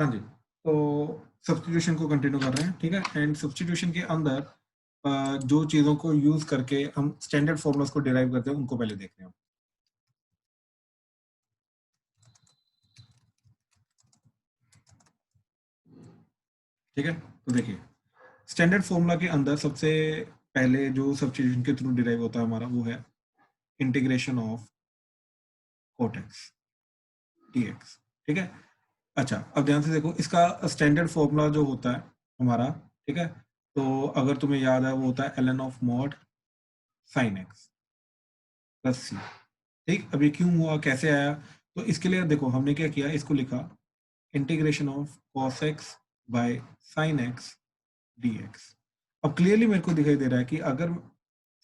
हाँ जी, तो सब्स्टिट्यूशन को कंटिन्यू कर रहे हैं, ठीक है। एंड सब्स्टिट्यूशन के अंदर जो चीज़ों को यूज़ करके हम स्टैंडर्ड फॉर्मूलाज को डिराइव करते हैं उनको पहले देखते हैं। ठीक है, तो देखिए स्टैंडर्ड फॉर्मूला के अंदर सबसे पहले जो सब्स्टिट्यूशन के थ्रू डिराइव होता है हमारा वो है integration of cot x dx, ठीक है। अच्छा, अब ध्यान से देखो, इसका स्टैंडर्ड फॉर्मूला जो होता है हमारा, ठीक है, तो अगर तुम्हें याद है वो होता है ln of mod sine x plus सी। ठीक, अब ये क्यों हुआ, कैसे आया, तो इसके लिए देखो हमने क्या किया, इसको लिखा integration of cos x by sine x dx। अब क्लियरली मेरे को दिखाई दे रहा है कि अगर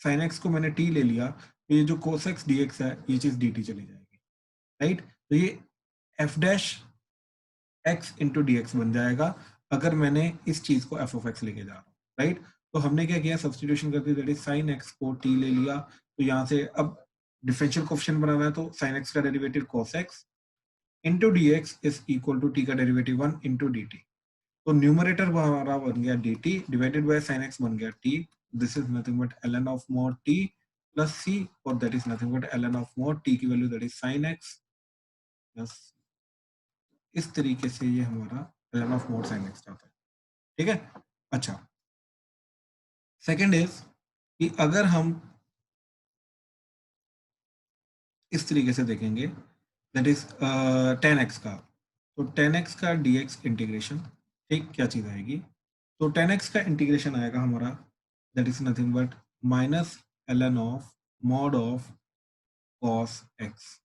साइन एक्स को मैंने t ले लिया तो ये जो cos x dx है ये चीज dt चली जाएगी, राइट। तो ये f dash x into d x बन जाएगा अगर मैंने इस चीज को f ऑफ x लेके जा रहा हूँ, राइट। तो हमने क्या किया, सब्स्टिट्यूशन करके दैट इज साइन x को t ले लिया, तो यहाँ से अब डिफरेंशियल कोएफिशिएंट बनाना है, तो साइन x का derivative cos x into d x is equal to t का डेरिवेटिव 1 इंटू डी टी। तो न्यूमरेटर हमारा बन गया dt divided by sine x बन गया t। This is nothing but ln of mod t plus c, और that is nothing but ln of mod t की value that is sine x plus. इस तरीके से ये हमारा ln of mod sin x आता है, ठीक है। अच्छा, सेकंड इज कि अगर हम इस तरीके से देखेंगे दैट इज टेन एक्स का, तो टेन एक्स का डी एक्स इंटीग्रेशन, ठीक, क्या चीज़ आएगी, तो टेन एक्स का इंटीग्रेशन आएगा हमारा that is nothing but minus ln of mod of cos X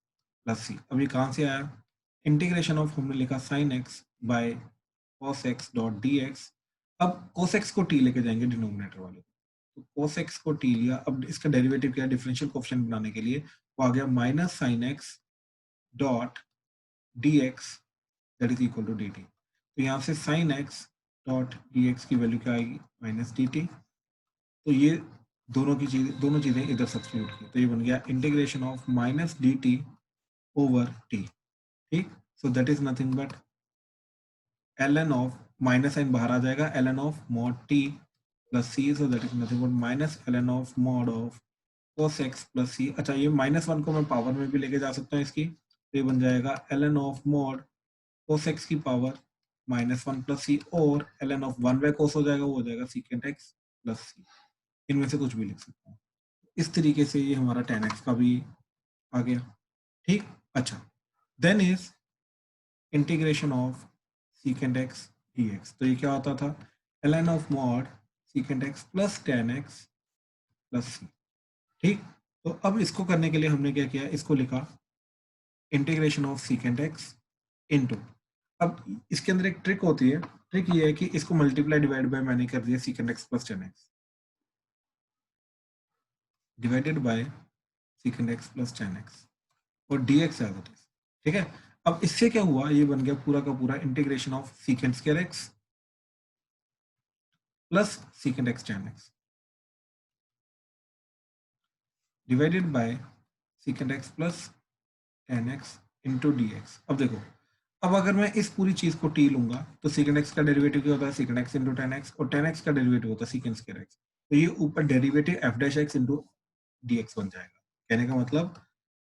plus C. अब ये कहाँ से आया, इंटीग्रेशन ऑफ हमने लिखा sine X by cos X dot D X. अब कॉस एक्स को टी लेके जाएंगे डिनोमिनेटर वाले, तो cos x को t लिया, अब इसका डेरिवेटिव क्या है, डिफरेंशियल कोएफिशिएंट बनाने के लिए वो आ गया minus sine x dot D x that is equal to d t. तो यहाँ से sine x dot D x की वैल्यू क्या आएगी, माइनस डी टी। तो ये दोनों चीजें इधर सब्स्टिट्यूट की, तो ये बन गया integration of minus D T over T, ठीक। So that is nothing but ln of, minus sine बाहर आ जाएगा, ln of mod T plus C, so that is nothing but minus ln of mod of cos x plus C. अच्छा, ये minus one को मैं power में भी लेके जा सकता हूँ इसकी, तो ये बन जाएगा ln of mod cos x की पावर माइनस वन प्लस सी, और ln of one by cos हो जाएगा, वो हो जाएगा secant x प्लस सी। इनमें से कुछ भी लिख सकता हूँ। इस तरीके से ये हमारा tan x का भी आ गया, ठीक। अच्छा, then is integration of secant x dx, तो ये क्या होता था, ln of mod secant x plus tan x plus सी, ठीक। तो अब इसको करने के लिए हमने क्या किया, इसको लिखा integration of secant x into, अब इसके अंदर एक ट्रिक होती है, ट्रिक ये है कि इसको मल्टीप्लाई डिवाइड बाय मैंने कर दिया secant x plus tan x divided bye secant x plus tan x और dx एज इट इज, ठीक है। अब इससे क्या हुआ, ये बन गया पूरा का पूरा integration of secant square x plus secant x tan x divided bye secant x plus tan x into dx। अब देखो, अब अगर मैं इस पूरी चीज को t लूंगा तो secant x का डेरिवेटिव क्या होता है, secant x into tan x, और tan x का डेरिवेटिव होता है secant स्क्वायर x। तो ये ऊपर derivative f dash x into dx बन जाएगा। कहने का मतलब,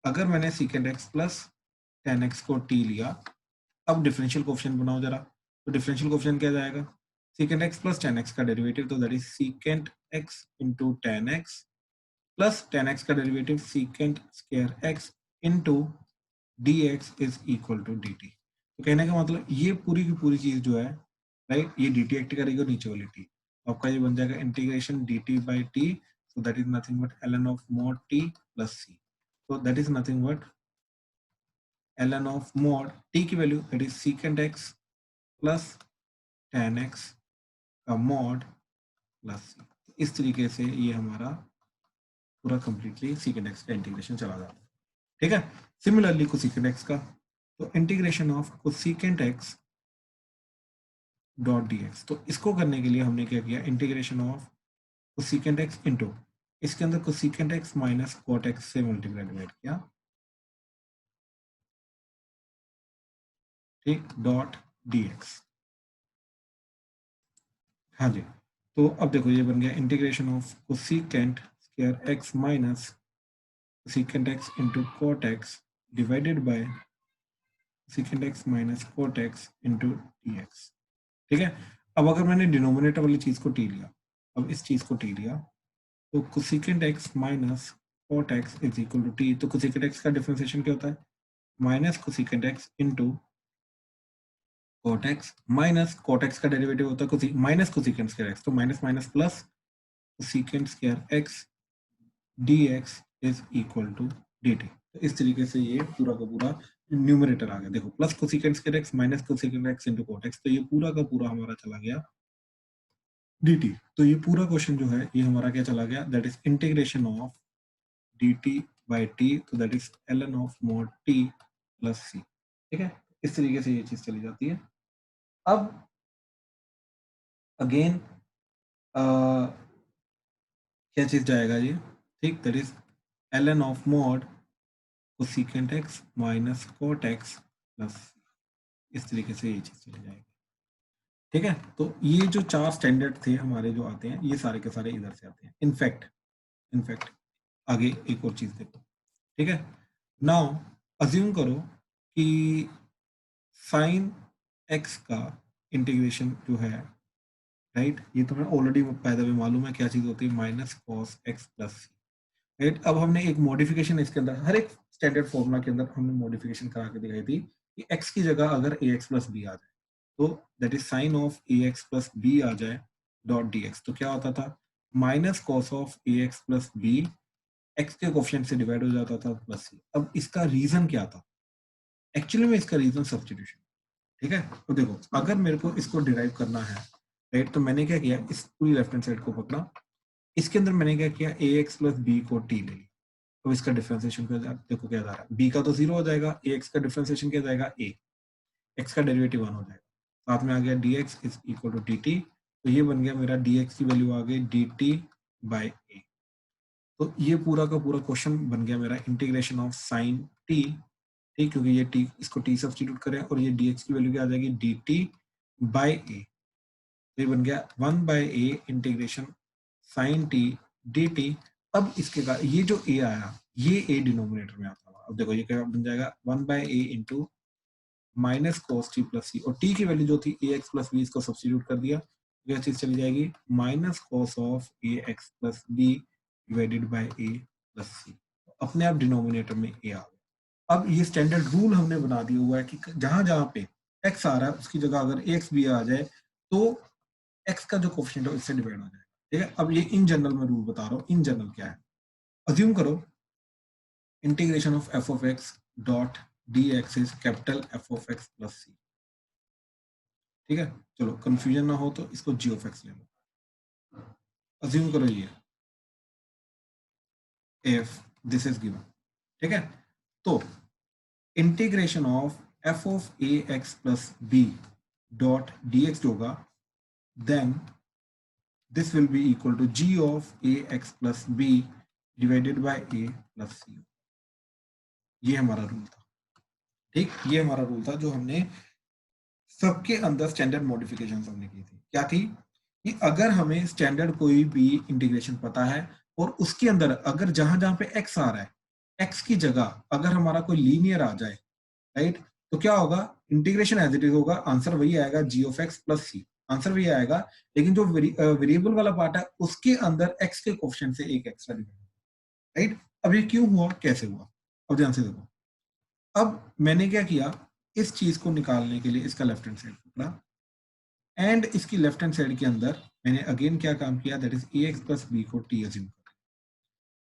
अगर मैंने secant x plus tan x को t लिया, अब डिफरेंशियल कोएफिशिएंट बनाओ जरा, तो डिफरेंशियल कोएफिशिएंट क्या जाएगा, secant x plus tan x का डेरिवेटिव, तो that is secant x into tan x plus tan x का derivative secant square x into dx is equal to dt। तो कहने का मतलब ये पूरी की पूरी चीज जो है, राइट, ये dt एक्ट करेगी और नीचे वाली t, आपका ये बन जाएगा integration dt by t, so that is nothing but ln of mod t plus c। so that is nothing but ln of mod t की value that is secant x plus tan x का mod plus c। इस तरीके से ये हमारा पूरा completely secant x का integration चला जाता है, ठीक है। सिमिलरली cosecant x का, तो integration of cosecant x dot dx, तो इसको करने के लिए हमने क्या किया, integration of cosecant x into, इसके अंदर cosecant x minus cot x से मल्टीप्लाई डिवाइड किया, ठीक, डॉट dx। हाँ जी, तो अब देखो ये बन गया integration of cosecant square x minus cosecant x into cot x divided by cosecant x minus cot x into dx। ठीक है, अब अगर मैंने डिनोमिनेटर वाली चीज को टी लिया, अब इस चीज को टी लिया, तो cosecant x minus cot x is equal to t. तो कोसिकेंट x का डिफरेंशिएशन क्या होता है? Minus cosecant x into cot x minus cot x का डेरिवेटिव होता है माइनस कोसिकेंट स्क्वायर x, तो minus minus plus cosecant square x dx is equal to dt। तो इस तरीके से ये पूरा का पूरा न्यूमरेटर आ गया। देखो plus cosecant square x minus cosecant x into cot x, तो ये पूरा का पूरा हमारा चला गया dt। तो ये पूरा क्वेश्चन जो है ये हमारा क्या चला गया, that is integration of dt by t, तो that is ln of mod t plus c। ठीक है, इस तरीके से ये चीज चली जाती है। अब अगेन क्या चीज जाएगा ये, ठीक, that is ln of mod cosecant x minus cot x plus, इस तरीके से ये चीज चली जाएगी। ठीक है, तो ये जो चार स्टैंडर्ड थे हमारे जो आते हैं, ये सारे के सारे इधर से आते हैं। इनफैक्ट आगे एक और चीज देखो। ठीक है, नाउ अज्यूम करो कि साइन x का इंटीग्रेशन जो है, राइट, ये तो मैं ऑलरेडी पैदा में मालूम है क्या चीज होती है, माइनस कॉस x प्लस सी। राइट, अब हमने एक मॉडिफिकेशन इसके अंदर, हर एक स्टैंडर्ड फॉर्मूला के अंदर हमने मॉडिफिकेशन करा के दिखाई थी कि x की जगह अगर ax प्लस बी आ जाए, तो that is sine of ax plus B आ जाए डॉट dx, तो क्या होता था, minus cos of ax plus B x के कोफिशिएंट से डिवाइड हो जाता था प्लस सी। अब इसका रीजन क्या था, एक्चुअली में इसका रीजन सब्स्टिट्यूशन। ठीक है, तो देखो अगर मेरे को इसको डिराइव करना है, राइट, तो मैंने क्या किया, इस पूरी लेफ्ट हैंड साइड को पकड़ा, इसके अंदर मैंने क्या किया, ax प्लस बी को t ले लिया। तो इसका डिफरेंशिएशन देखो क्या जा रहा है, b का तो 0 हो जाएगा, ax का डिफरेंशिएशन क्या जाएगा, a, x का डेरिवेटिव 1 हो जाएगा, साथ में आ गया dx is equal to dt। तो ये बन गया मेरा dx की वैल्यू आ गई dt बाय a। तो ये पूरा का पूरा क्वेश्चन बन गया मेरा इंटीग्रेशन ऑफ साइन t, ठीक, क्योंकि ये t, इसको t सब्स्टिट्यूट करें और ये dx की वैल्यू क्या आ जाएगी, dt बाय a। तो ये बन गया 1 by a integration sine t dt। अब इसके का ये जो a आया, ये a डिनोमिनेटर में आता है। अब देखो ये क्या बन जाएगा, 1 by a into minus cos T plus सी, और t की वैल्यू जो थी ax प्लस बी, इसको सब्स्टिट्यूट कर दिया, यह चीज चली जाएगी minus cos of ax plus B divided by a plus C. अपने आप डिनोमिनेटर में a आ गया। अब ये स्टैंडर्ड रूल हमने बना दिया हुआ है कि जहां जहां पे x आ रहा है उसकी जगह अगर ax भी आ जाए तो x का जो कोफिशिएंट है उससे डिवाइड हो जाएगा। ठीक है, अब ये इन जनरल में रूल बता रहा हूँ, इन जनरल क्या है, अज्यूम करो integration of f of x dot dx is capital f of x plus c। ठीक है, चलो कंफ्यूजन ना हो तो इसको g of x ले लो। अज्यूम करो ये if दिस इज गिवन। ठीक है, तो integration of f of ax plus b dot dx होगा, then this will be equal to g of ax plus b divided by a plus c। ये हमारा rule था। ठीक, ये हमारा रूल था जो हमने सबके अंदर स्टैंडर्ड मॉडिफिकेशन हमने की थी। क्या थी कि अगर हमें स्टैंडर्ड कोई भी इंटीग्रेशन पता है और उसके अंदर अगर जहां जहां पे x आ रहा है, x की जगह अगर हमारा कोई लीनियर आ जाए, राइट, तो क्या होगा, इंटीग्रेशन एज इट इज होगा, आंसर वही आएगा g of x plus c, answer वही आएगा, लेकिन जो वेरिएबल वाला पार्ट है उसके अंदर x के कोफिशिएंट से एक एक्स्ट्रा डिवाइड, राइट। अब ये क्यों हुआ, कैसे हुआ, अब ध्यान से देखो। अब मैंने क्या किया, इस चीज को निकालने के लिए इसका लेफ्ट हैंड साइड पकड़ा एंड इसकी लेफ्ट हैंड साइड के अंदर मैंने अगेन क्या काम किया, that is a x plus b को टी अज्यूम कर।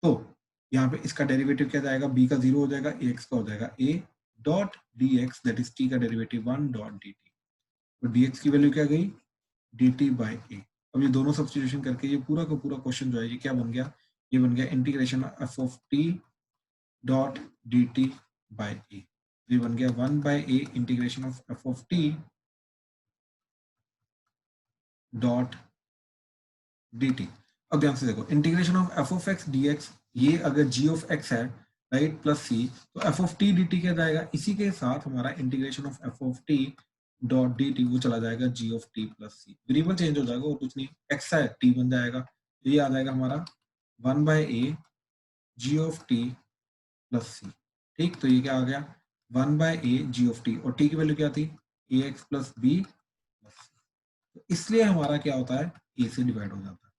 तो यहाँ पे इसका डेरिवेटिव क्या जाएगा, b का 0 हो जाएगा, ए एक्स का हो जाएगा a dot D x, that is t का डेरिवेटिव 1 डॉट डी टी। तो dx की वैल्यू क्या गई, dt बाई ए। अब ये दोनों सब्स्टिट्यूशन करके ये पूरा का पूरा क्वेश्चन जो है ये क्या बन गया, ये बन गया integration F of T dot D T by A. ये बन गया 1 by A integration of F of T dot D T. अब ध्यान से देखो, integration of F of X D X, ये अगर जी ऑफ एक्स है, राइट, प्लस सी, तो F of T D T क्या जाएगा, इसी के साथ हमारा integration of F of T dot D T वो चला जाएगा जी of t plus c, variable change हो जाएगा और कुछ नहीं, एक्स है टी बन जाएगा, तो ये आ जाएगा हमारा 1/a g of t plus सी। ठीक, तो ये क्या आ गया 1/a जी ऑफ टी, और टी की वैल्यू क्या थी a x plus b plus सी, तो इसलिए हमारा क्या होता है ए से डिवाइड हो जाता है।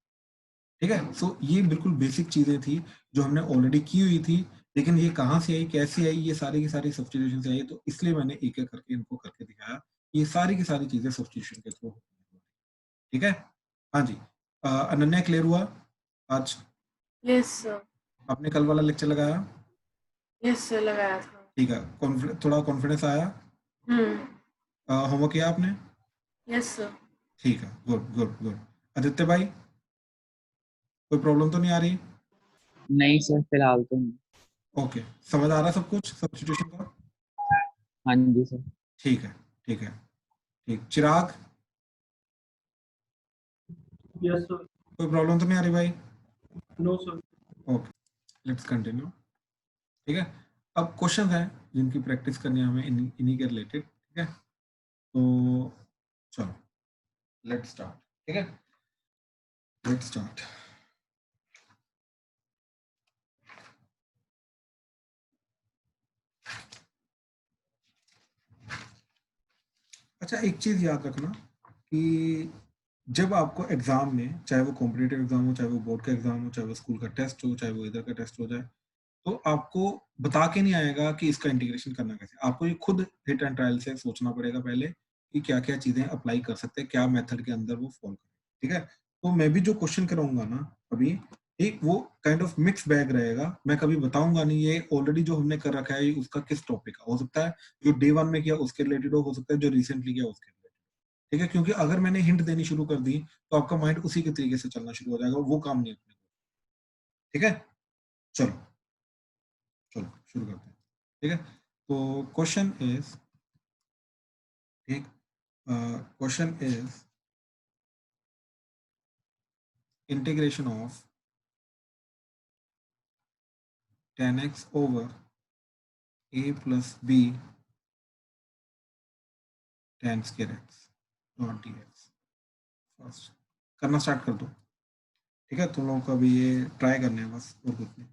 ठीक है, सो ये बिल्कुल बेसिक चीजें थी जो हमने ऑलरेडी की हुई थी, लेकिन ये कहाँ से आई कैसे आई, ये सारी की सारी सब्सटीट्यूशन से आई, तो इसलिए मैंने एक एक करके इनको करके दिखाया। ये सारी की सारी चीजें सब्सटीट्यूशन के थ्रू होती हैं। ठीक है, हाँ जी। अनन्या क्लियर हुआ आज? Yes sir. आपने कल वाला लेक्चर लगाया? यस सर, लगाया था। ठीक है, थोड़ा कॉन्फिडेंस आया? हम्म। होमवर्क किया आपने? Yes sir. ठीक है, गुड गुड गुड। आदित्य भाई, कोई प्रॉब्लम तो नहीं आ रही? नहीं सर, फिलहाल तो नहीं। ओके, समझ आ रहा है सब कुछ सब्सटीट्यूशन का? हाँ जी सर। ठीक है, ठीक है, ठीक। Chirag, yes sir. कोई प्रॉब्लम तो नहीं आ रही भाई? No sir. Okay, let's continue. ठीक है, अब क्वेश्चन हैं जिनकी प्रैक्टिस करनी है हमें इन्हीं के रिलेटेड। ठीक है, तो चलो लेट्स स्टार्ट। ठीक है, लेट्स स्टार्ट। अच्छा, एक चीज याद रखना कि जब आपको एग्जाम में, चाहे वो कॉम्पिटेटिव एग्जाम हो, चाहे वो बोर्ड का एग्जाम हो, चाहे वो स्कूल का टेस्ट हो, चाहे वो इधर का टेस्ट हो जाए, तो आपको बता के नहीं आएगा कि इसका इंटीग्रेशन करना कैसे। आपको ये खुद हिट एंड ट्रायल से सोचना पड़ेगा पहले कि क्या क्या चीजें अप्लाई कर सकते हैं, क्या मेथड के अंदर वो फॉलो करें। ठीक है, तो मैं भी जो क्वेश्चन कराऊंगा ना अभी, एक वो काइंड ऑफ मिक्स बैग रहेगा। मैं कभी बताऊंगा नहीं ये ऑलरेडी जो हमने कर रखा है ये उसका किस टॉपिक का हो सकता है, जो डे 1 में किया उसके रिलेटेड हो सकता है जो रिसेंटली किया उसके रिलेटेड। ठीक है, क्योंकि अगर मैंने हिंट देनी शुरू कर दी तो आपका माइंड उसी के तरीके से चलना शुरू हो जाएगा, वो काम नहीं अपने को। ठीक है, चलो चलो शुरू करते हैं। ठीक है, तो क्वेश्चन इज, ठीक, question is integration of tan x over a plus b tan square x not dx। First करना स्टार्ट कर दो। ठीक है, तुम लोगों को अभी ये ट्राई करने हैं बस, और कुछ नहीं।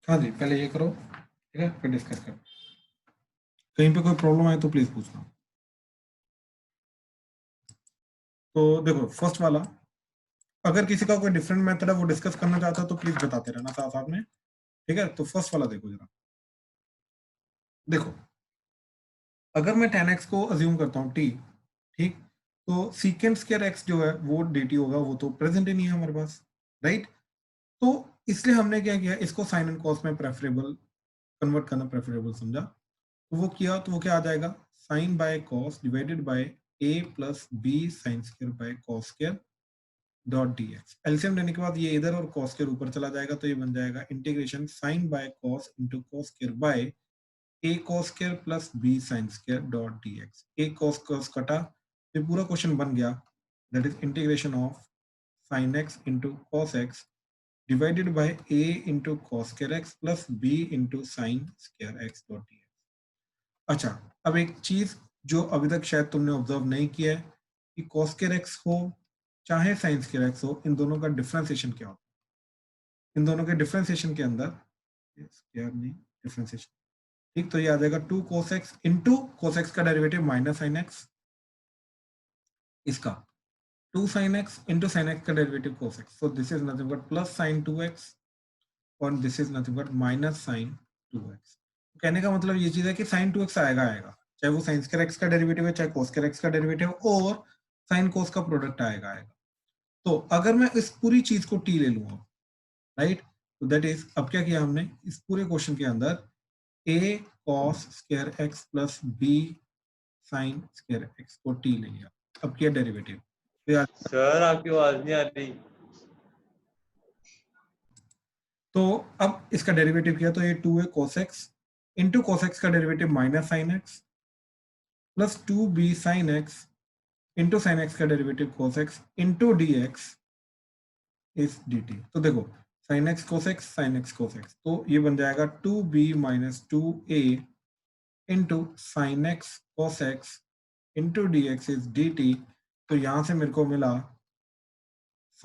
हाँ जी, पहले ये करो, ठीक है, फिर डिस्कस करो। कहीं पे कोई प्रॉब्लम आए तो प्लीज पूछना। तो देखो फर्स्ट वाला, अगर किसी का कोई डिफरेंट मेथड है वो डिस्कस करना चाहता है तो प्लीज बताते रहना साथ साथ में, ठीक है। तो फर्स्ट वाला देखो जरा, देखो अगर मैं 10x को अज्यूम करता हूँ t, ठीक, तो सीकेंड स्क्वायर x जो है वो dt होगा, वो तो प्रेजेंट ही नहीं है हमारे पास, राइट। तो इसलिए हमने क्या किया, इसको साइन एंड कॉस में प्रेफरेबल कन्वर्ट करना प्रेफरेबल समझा। तो वो किया तो वो क्या आ जाएगा, sine by cos divided by a plus b sine square by cos square dot D x. LCM लेने के बाद ये इधर और कॉस के ऊपर चला जाएगा, तो ये बन जाएगा integration sine by cos into cos square by a cos square plus b sin square dot dx। a cos cos कटा, फिर पूरा क्वेश्चन बन गया, that is integration of sin x इंटू cos x divided by a into cos square x plus b into sin square x dot dx। अच्छा, अब एक चीज जो अभी तक शायद तुमने ऑब्जर्व नहीं किया है कि cos स्क्वायर x हो चाहे sin स्क्वायर x हो, इन दोनों का डिफरेंशिएशन क्या होता है। इन दोनों के डिफरेंशिएशन के अंदर स्क्वायर नहीं, डिफरेंशिएशन, ठीक, तो ये आ जाएगा 2 cos x इंटू cos x का डेरिवेटिव माइनस sin x, इसका 2 sin x into sin x का derivative cos x, so this is nothing but plus sin 2x और this is nothing but minus sin 2x। कहने का मतलब ये चीज है कि sin 2x आएगा आएगा, चाहे वो sin स्क्वायर x का डेरिवेटिव है चाहे cos स्क्वायर x का डेरिवेटिव, और sin cos का प्रोडक्ट आएगा आएगा। तो अगर मैं इस पूरी चीज को t ले लूंगा, राइट, तो दैट इज, अब क्या किया हमने इस पूरे क्वेश्चन के अंदर, a cos square x plus b sine square x को t ले लिया, अब किया डेरिवेटिव, सर आपकी आवाज नहीं आ रही। तो अब इसका डेरिवेटिव किया तो ये 2 है cos x इंटू cos x का derivative minus sine x plus 2b sine x into sine x का derivative cos x into dx is dt। तो देखो sin x cos x sin x cos x, तो ये बन जाएगा 2b minus 2a into sine x cos x into dx is dt। तो यहां से मेरे को मिला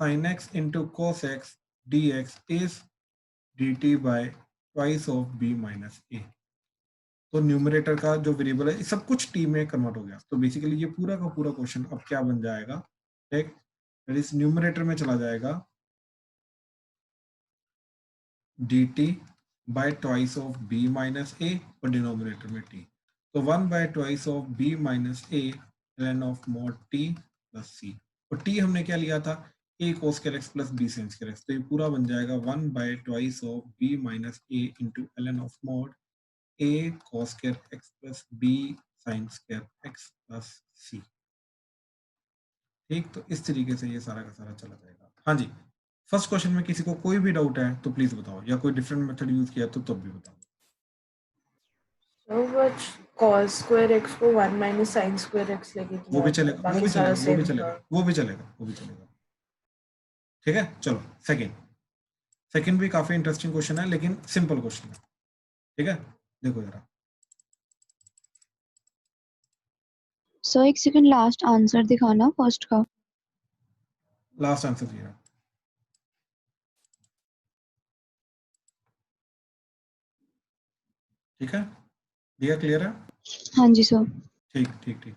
sin x into cos x dx is dt by twice of b minus a। तो न्यूमरेटर का जो वेरिएबल है सब कुछ t में कन्वर्ट हो गया। तो बेसिकली ये पूरा का पूरा क्वेश्चन अब क्या बन जाएगा, ठीक, दैट इज न्यूमरेटर में चला जाएगा dt by twice of b minus a और डिनोमिनेटर में t, तो 1 by twice of b minus a ln of mod t plus c। और t हमने क्या लिया था, a cos square x plus b sin square x, तो ये पूरा बन जाएगा 1 by twice of b minus a into ln of mod a cos square x plus b sin square x plus c। ठीक, तो इस तरीके से ये सारा का सारा चला जाएगा। हाँ जी, फर्स्ट क्वेश्चन में किसी को कोई भी डाउट है तो प्लीज बताओ, या कोई डिफरेंट मेथड यूज किया तो तब भी बताओ। So what cos square x को 1 minus sin square x लेके वो भी किया, चलेगा, वो बाकी भी सारा चलेगा, वो भी same चलेगा, था। वो भी चलेगा, वो भी चलेगा। ठीक है, चलो सेकंड, सेकंड भी काफी इंटरेस्टिंग क्वेश्चन है लेकिन सिंपल क्वेश्चन है, ठीक है। देखो जरा, सर एक सेकंड, लास्ट आंसर दिखाना फर्स्ट का। लास्ट आंसर दिया, ठीक है, दिया, क्लियर है। हाँ जी सर। ठीक ठीक ठीक।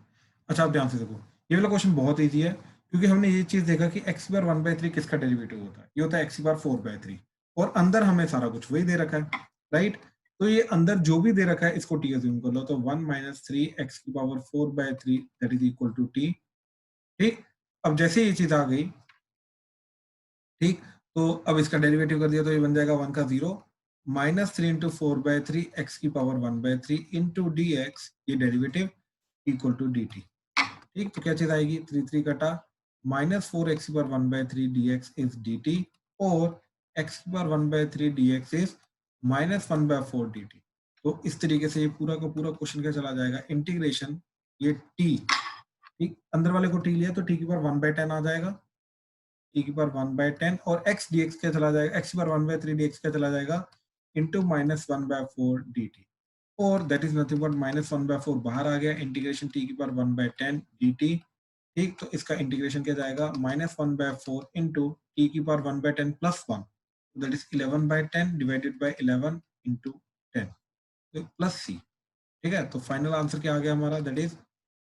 अच्छा आप ध्यान से देखो, ये वाला क्वेश्चन बहुत इजी है क्योंकि हमने ये चीज देखा कि x बार 1/3 किसका डेरिवेटिव होता है, ये होता है x बार 4/3, और अंदर हमें सारा कुछ वही दे रखा है, राइट। तो ये अंदर जो भी दे रखा है इसको t अज्यूम कर लो, तो 1 - 3 x की power 4/3 that is equal to t। ठीक, अब जैसे ये चीज आ गई, ठीक, तो अब इसका डेरिवेटिव कर दिया तो ये बन जाएगा 1 का 0 -3 इंटू 4/3 x की पावर 1/3 इंटू dx, ये डेरिवेटिव इक्वल टू dt। ठीक, तो क्या चीज आएगी, 3 3 कटा, -4 x की पावर 1/3 dx इज dt, और x की पावर 1/3 dx इज -1/4 dt। तो इस तरीके से ये पूरा का पूरा क्वेश्चन क्या चला जाएगा, इंटीग्रेशन, ये t, ठीक, अंदर वाले को t लिया तो t की पावर 1/10 आ जाएगा, t की पावर 1/10, और x dx क्या चला जाएगा, x की पावर 1/3 dx क्या चला जाएगा, इंटू -1/4 dt, और दैट इज नथिंग बट -1/4 बाहर आ गया, इंटीग्रेशन t की पावर 1/10 dt। ठीक, तो इसका इंटीग्रेशन क्या जाएगा, -1/4 इंटू t की power 1/10 plus 1, that is 11/10 divided by 11 into 10 plus सी। ठीक है, तो फाइनल आंसर क्या आ गया हमारा, दैट इज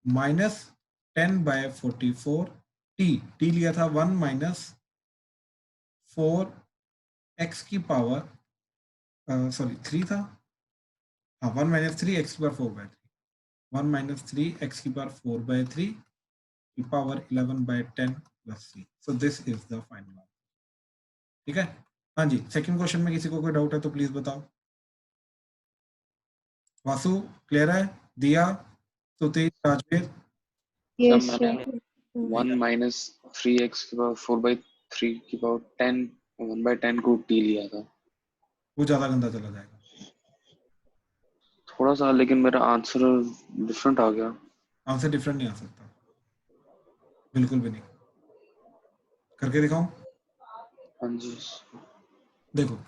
-10/44 टी लिया था 1 - 4x की पावर सॉरी 3 था, हाँ 1 - 3x की पावर 4/3, 1 - 3x की पावर 4/3 की power 11/10 plus C. So this is the final answer. ठीक है, हाँ जी, सेकंड क्वेश्चन में किसी को कोई डाउट है तो प्लीज बताओ। वासु क्लियर है, दिया, सुती, राजवीर? Yes, sir sir. मैंने 1 - 3x की पावर 4/3 की पावर 10 1/10 को टी लिया था वो ज्यादा गंदा चला जाएगा। थोड़ा सा, लेकिन मेरा आंसर डिफरेंट आ गया। आंसर डिफरेंट नहीं आ सकता, बिल्कुल भी नहीं। करके दिखाऊं? हाँ जी देखो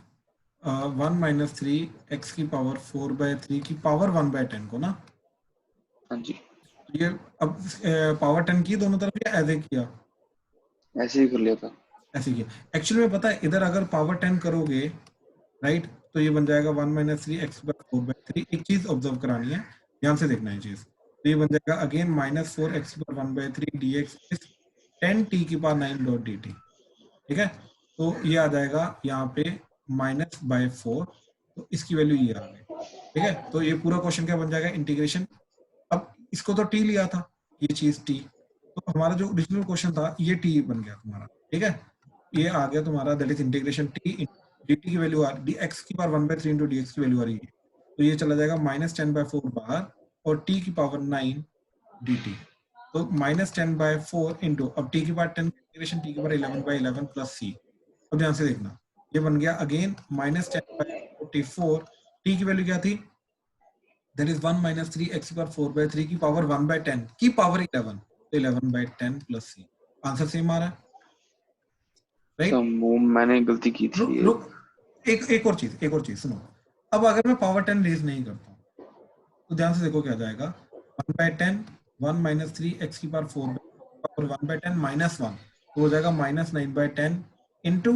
1 - 3x की पावर 4/3 की पावर 1/10 को ना, हाँ जी, ये अब पावर 10 की दोनों तरफ या ऐसे किया? ऐसे ही कर लिया था। ऐसे किया। एक्चुअली में पता है, इधर अगर पावर 10 करोगे राइट, तो ये बन जाएगा 1 - 3x + 4/3। एक चीज ऑब्जर्व करानी है, ध्यान से देखना है चीज। तो ये बन जाएगा again -4x + 1/3 dx is 10t की पावर 9 डॉट dt। ठीक है, तो ये आ जाएगा यहाँ पे -/4, तो इसकी वैल्यू ये आ गई। ठीक है, तो ये पूरा क्वेश्चन क्या बन जाएगा, इंटीग्रेशन। अब इसको तो t लिया था, ये चीज t, तो हमारा जो ओरिजिनल क्वेश्चन था ये t बन गया तुम्हारा। ठीक है, ये आ गया तुम्हारा, that is integration t dt की वैल्यू आ dx की पावर 1/3 इंटू dx की वैल्यू आ रही है, तो ये चला जाएगा -10/4 बाहर और t की पावर 9 dt। तो -10/4 इंटू, अब t की पावर 10 इंटीग्रेशन t की पावर 11/11 प्लस c। अब ध्यान से देखना, ये बन गया अगेन -10/44, t की वैल्यू क्या थी, दैट इज 1 - 3x की पावर 4/3 की पावर 1/10 की पावर 11, तो 11/10 प्लस c। आंसर सेम आ रहा है, राइट? सर वो मैंने गलती की थी। रुक, एक और चीज सुनो। अब अगर मैं पावर 10 रेज नहीं करता हूँ तो ध्यान से देखो क्या जाएगा, 1/10 1 - 3x की पावर 4 1/10 -1, तो हो जाएगा -9/10 इंटू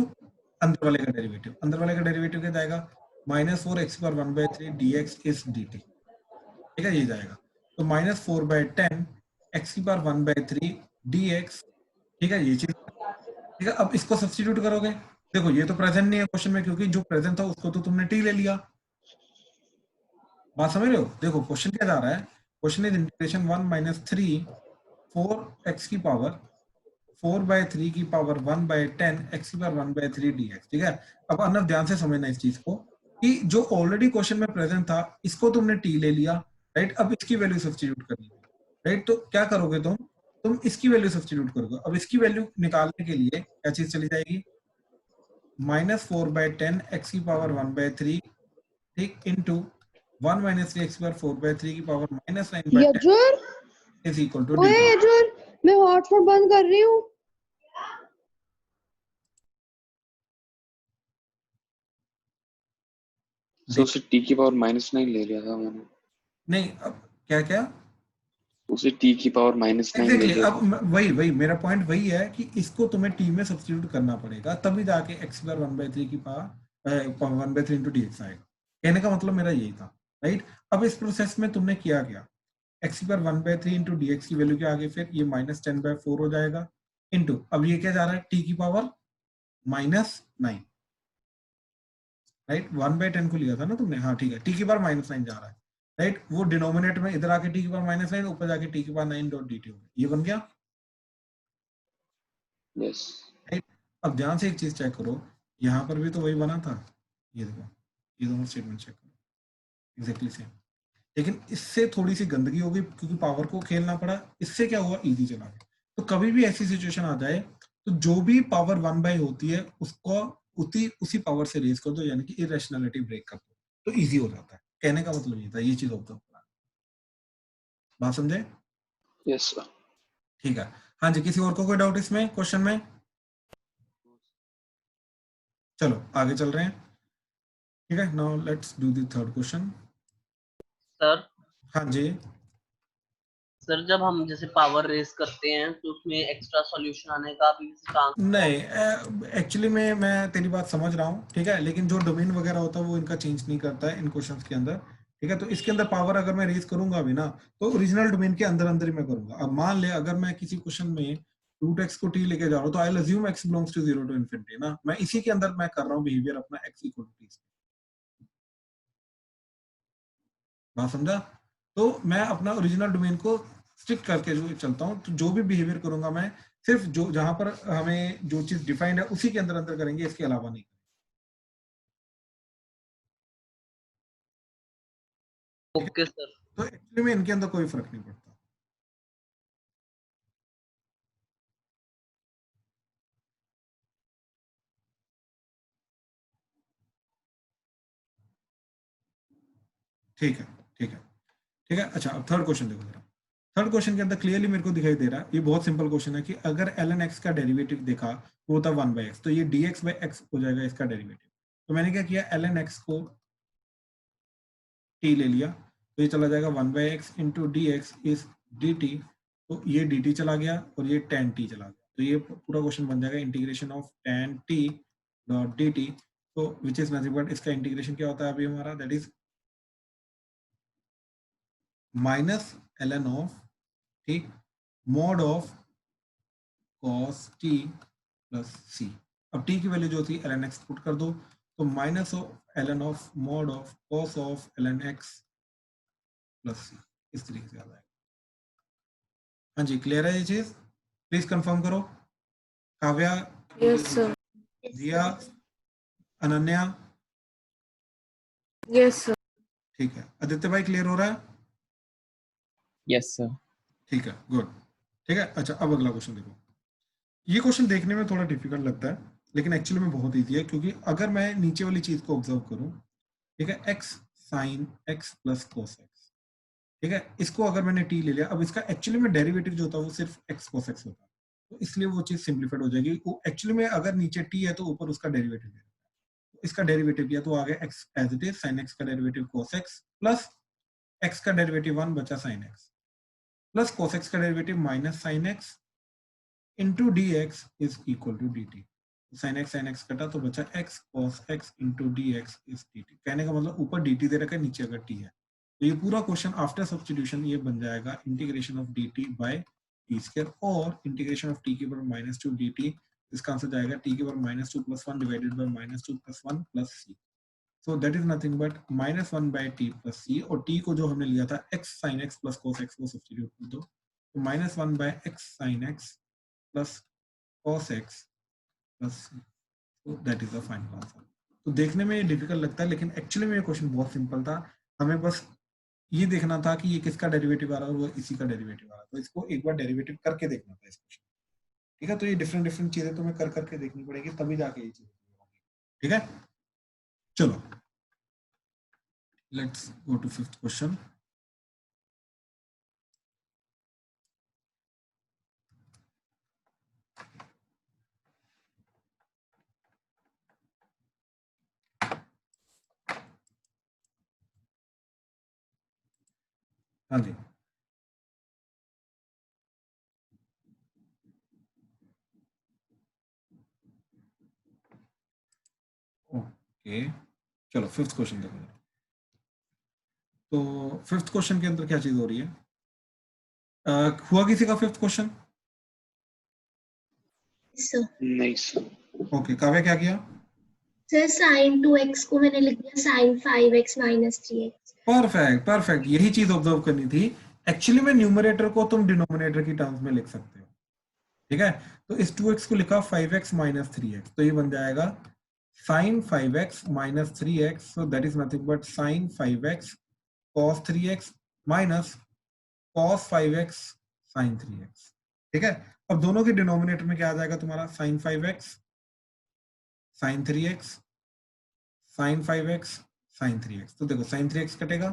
अंदर वाले का डेरिवेटिव। अंदर वाले का डेरिवेटिव क्या जाएगा, -4x की पावर 1/3 dx इज dt। ठीक है, ये जाएगा, तो -4/10 x की पावर 1/3 dx। ठीक है, ये चीज। ठीक है, अब इसको सब्स्टिट्यूट करोगे, देखो ये तो प्रेजेंट नहीं है क्वेश्चन में, क्योंकि जो प्रेजेंट था उसको तो तुमने t ले लिया। बात समझ रहे हो? देखो क्वेश्चन क्या जा रहा है, क्वेश्चन इज इंटीग्रेशन 1 - 3 4x की पावर 4/3 की पावर 1/10 x की पावर 1/3 dx। ठीक है, अब अर्नव ध्यान से समझना इस चीज को, कि जो ऑलरेडी क्वेश्चन में प्रेजेंट था इसको तुमने t ले लिया, राइट? अब इसकी वैल्यू सब्स्टिट्यूट करनी है, राइट? तो क्या करोगे तुम इसकी वैल्यू सब्स्टिट्यूट करोगे। अब इसकी वैल्यू निकालने के लिए क्या चीज चली जाएगी, -4/10 x की पावर 1/3, ठीक, इंटू 1 - 3x की पावर 4/3 की power -9/10 Yajur, is equal to ओए dt। यजुर, मैं हॉटस्पॉट बंद कर रही हूँ। सर उसे टी की पावर -9 ले लिया था मैंने। नहीं, अब क्या क्या उसे टी की पावर -9 ले एग्जैक्टली लिया अब था। वही मेरा पॉइंट वही है कि इसको तुम्हें टी में सब्स्टिट्यूट करना पड़ेगा, तभी जाके x की पावर 1/3 की पावर 1/3 इंटू dx आएगा। कहने का मतलब मेरा यही था, राइट? अब इस प्रोसेस में तुमने किया क्या, x की पावर 1/3 इंटू dx की वैल्यू क्या आ गई, फिर ये -10/4 हो जाएगा, इंटू अब ये क्या जा रहा है, t की पावर -9, राइट? 1/10 को लिया था ना तुमने, हाँ ठीक है, t की पावर -9 जा रहा है, राइट? वो डिनोमिनेटर में इधर आके t की पावर -9, ऊपर जाके t की पावर 9 डॉट dt हो गया, ये बन गया, यस राइट? अब ध्यान से एक चीज चेक करो, यहाँ पर भी तो वही बना था, ये देखो, ये दोनों स्टेटमेंट चेक करो, एग्जैक्टली सेम, लेकिन इससे थोड़ी सी गंदगी हो गई क्योंकि पावर को खेलना पड़ा। इससे क्या हुआ, इजी चला गया। तो कभी भी ऐसी सिचुएशन आ जाए तो जो भी पावर 1/, होती है उसको उसी पावर से रेज कर दो, यानी कि इरेशनैलिटी ब्रेक कर दो, तो इजी हो जाता है। कहने का मतलब ये था, ये चीज होता है, बात समझे? Yes sir. ठीक है, हाँ जी, किसी और को कोई डाउट इसमें क्वेश्चन में? चलो आगे चल रहे हैं। ठीक है, now let's do the third question. Sir हाँ जी, सर जब हम जैसे पावर रेस करते हैं तो उसमें एक्स्ट्रा सॉल्यूशन आने का भी चांस नहीं, एक्चुअली में मैं तेरी बात समझ रहा हूँ, ठीक है, लेकिन जो डोमेन वगैरह होता है वो इनका चेंज नहीं करता है इन क्वेश्चंस के अंदर, ठीक है। तो इसके अंदर पावर अगर मैं रेज करूंगा भी ना, तो ओरिजिनल डोमेन के अंदर अंदर ही मैं करूंगा। अब मान ले अगर मैं किसी क्वेश्चन में रूट एक्स को टी लेके जा रहा हूँ, तो I assume x belongs to 0 to infinity ना, मैं इसी के अंदर मैं कर रहा हूँ बिहेवियर अपना एक्स इक्वल टू टी। बात समझा? तो मैं अपना ओरिजिनल डोमेन को स्टिक करके जो चलता हूँ, तो जो भी बिहेवियर करूंगा मैं सिर्फ जो जहां पर हमें जो चीज डिफाइंड है उसी के अंदर अंदर करेंगे, इसके अलावा नहीं। Okay sir. तो एक्चुअली में इनके अंदर कोई फर्क नहीं पड़ता। ठीक है, ठीक है, ठीक है। अच्छा, अब थर्ड क्वेश्चन देखो जरा। थर्ड क्वेश्चन के अंदर क्लियरली मेरे को दिखाई दे रहा है, ये बहुत सिंपल क्वेश्चन है कि अगर ln x का डेरिवेटिव देखा वो होता 1/x, तो ये dx/x हो जाएगा इसका डेरिवेटिव। तो मैंने क्या किया, ln x को t ले लिया, तो ये चला जाएगा 1/x into d x is d t, तो ये dt चला गया और ये tan t चला गया, तो ये पूरा क्वेश्चन बन जाएगा integration of tan t dot dt, तो विच इज नथिंग बट इसका इंटीग्रेशन क्या होता है अभी हमारा, that is minus ln of, ठीक, mod of cos t plus c। अब t की वैल्यू जो थी ln x पुट कर दो, तो minus of ln of mod of cos of ln x plus c, इस तरीके से आ जाएगा। हाँ जी, क्लियर है ये चीज? प्लीज कंफर्म करो। Kavya, Yes, sir. दिया, अनन्या, Yes, sir. ठीक है। आदित्य भाई क्लियर हो रहा है? Yes sir. ठीक है, गुड, ठीक है। अच्छा, अब अगला क्वेश्चन देखो। ये क्वेश्चन देखने में थोड़ा डिफिकल्ट लगता है, लेकिन एक्चुअली में बहुत ईजी है, क्योंकि अगर मैं नीचे वाली चीज को ऑब्जर्व करूं, ठीक है, x sine x plus cos x, ठीक है, इसको अगर मैंने t ले लिया, अब इसका एक्चुअली में डेरिवेटिव जो होता है वो सिर्फ x cos x होता है, तो इसलिए वो चीज सिंप्लीफाइड हो जाएगी। वो एक्चुअली में अगर नीचे t है तो ऊपर उसका डेरिवेटिव है, तो इसका डेरिवेटिव किया तो आ गया x as it is, sin x का derivative cos x plus x का डेरिवेटिव 1 बचा sin x plus cos x का derivative minus sin x into d x is equal to d t. Sine x कटा तो बचा x cos x into d x is d t. कहने का मतलब ऊपर डी टी दे रखा है, नीचे अगर t है, तो ये पूरा क्वेश्चन आफ्टर सब्स्टिट्यूशन ये बन जाएगा integration of d T by t square और इंटीग्रेशन ऑफ टी के ऊपर माइनस टू डी टी, इसका आंसर जाएगा टी के ऊपर minus two plus one divided by minus two plus one plus C. So that is nothing but minus one by t plus सी, और t को जो हमने लिया था x sine x plus cos x को सब्स्टिट्यूट कर दो, तो minus one by x sine x plus cos x plus c, so that is the final answer। तो देखने में ये डिफिकल्ट लगता है, लेकिन एक्चुअली में ये क्वेश्चन बहुत सिंपल था। हमें बस ये देखना था कि ये किसका डेरिवेटिव आ रहा है और वो इसी का डेरिवेटिव आ रहा है, तो इसको एक बार डेरिवेटिव करके देखना था इस क्वेश्चन, ठीक है। तो ये डिफरेंट डिफरेंट चीजें तुम्हें कर करके देखनी पड़ेगी, तभी जाके ये चीज होगी, ठीक है। चलो, let's go to fifth question. हाँ जी, ओके, चलो फिफ्थ क्वेश्चन देखो। तो फिफ्थ क्वेश्चन के अंदर क्या चीज हो रही है? हुआ किसी का फिफ्थ क्वेश्चन? नहीं सर। ओके, काव्या क्या किया? सर साइन 2x को मैंने लिख दिया sign 5x minus 3x। Perfect, perfect, यही चीज ऑब्जर्व करनी थी। एक्चुअली में न्यूमरेटर को तुम डिनोमिनेटर की टर्म्स में लिख सकते हो, ठीक है। तो इस 2x को लिखा 5x माइनस 3x, तो ये बन जाएगा sine 5x minus 3x, so that is nothing but sine 5x cos 3x minus cos 5x sin 3x, ठीक है। अब दोनों के डिनोमिनेटर में क्या आ जाएगा तुम्हारा, sign 5x sin 3x sin 5x sin 3x, तो देखो sin 3x कटेगा,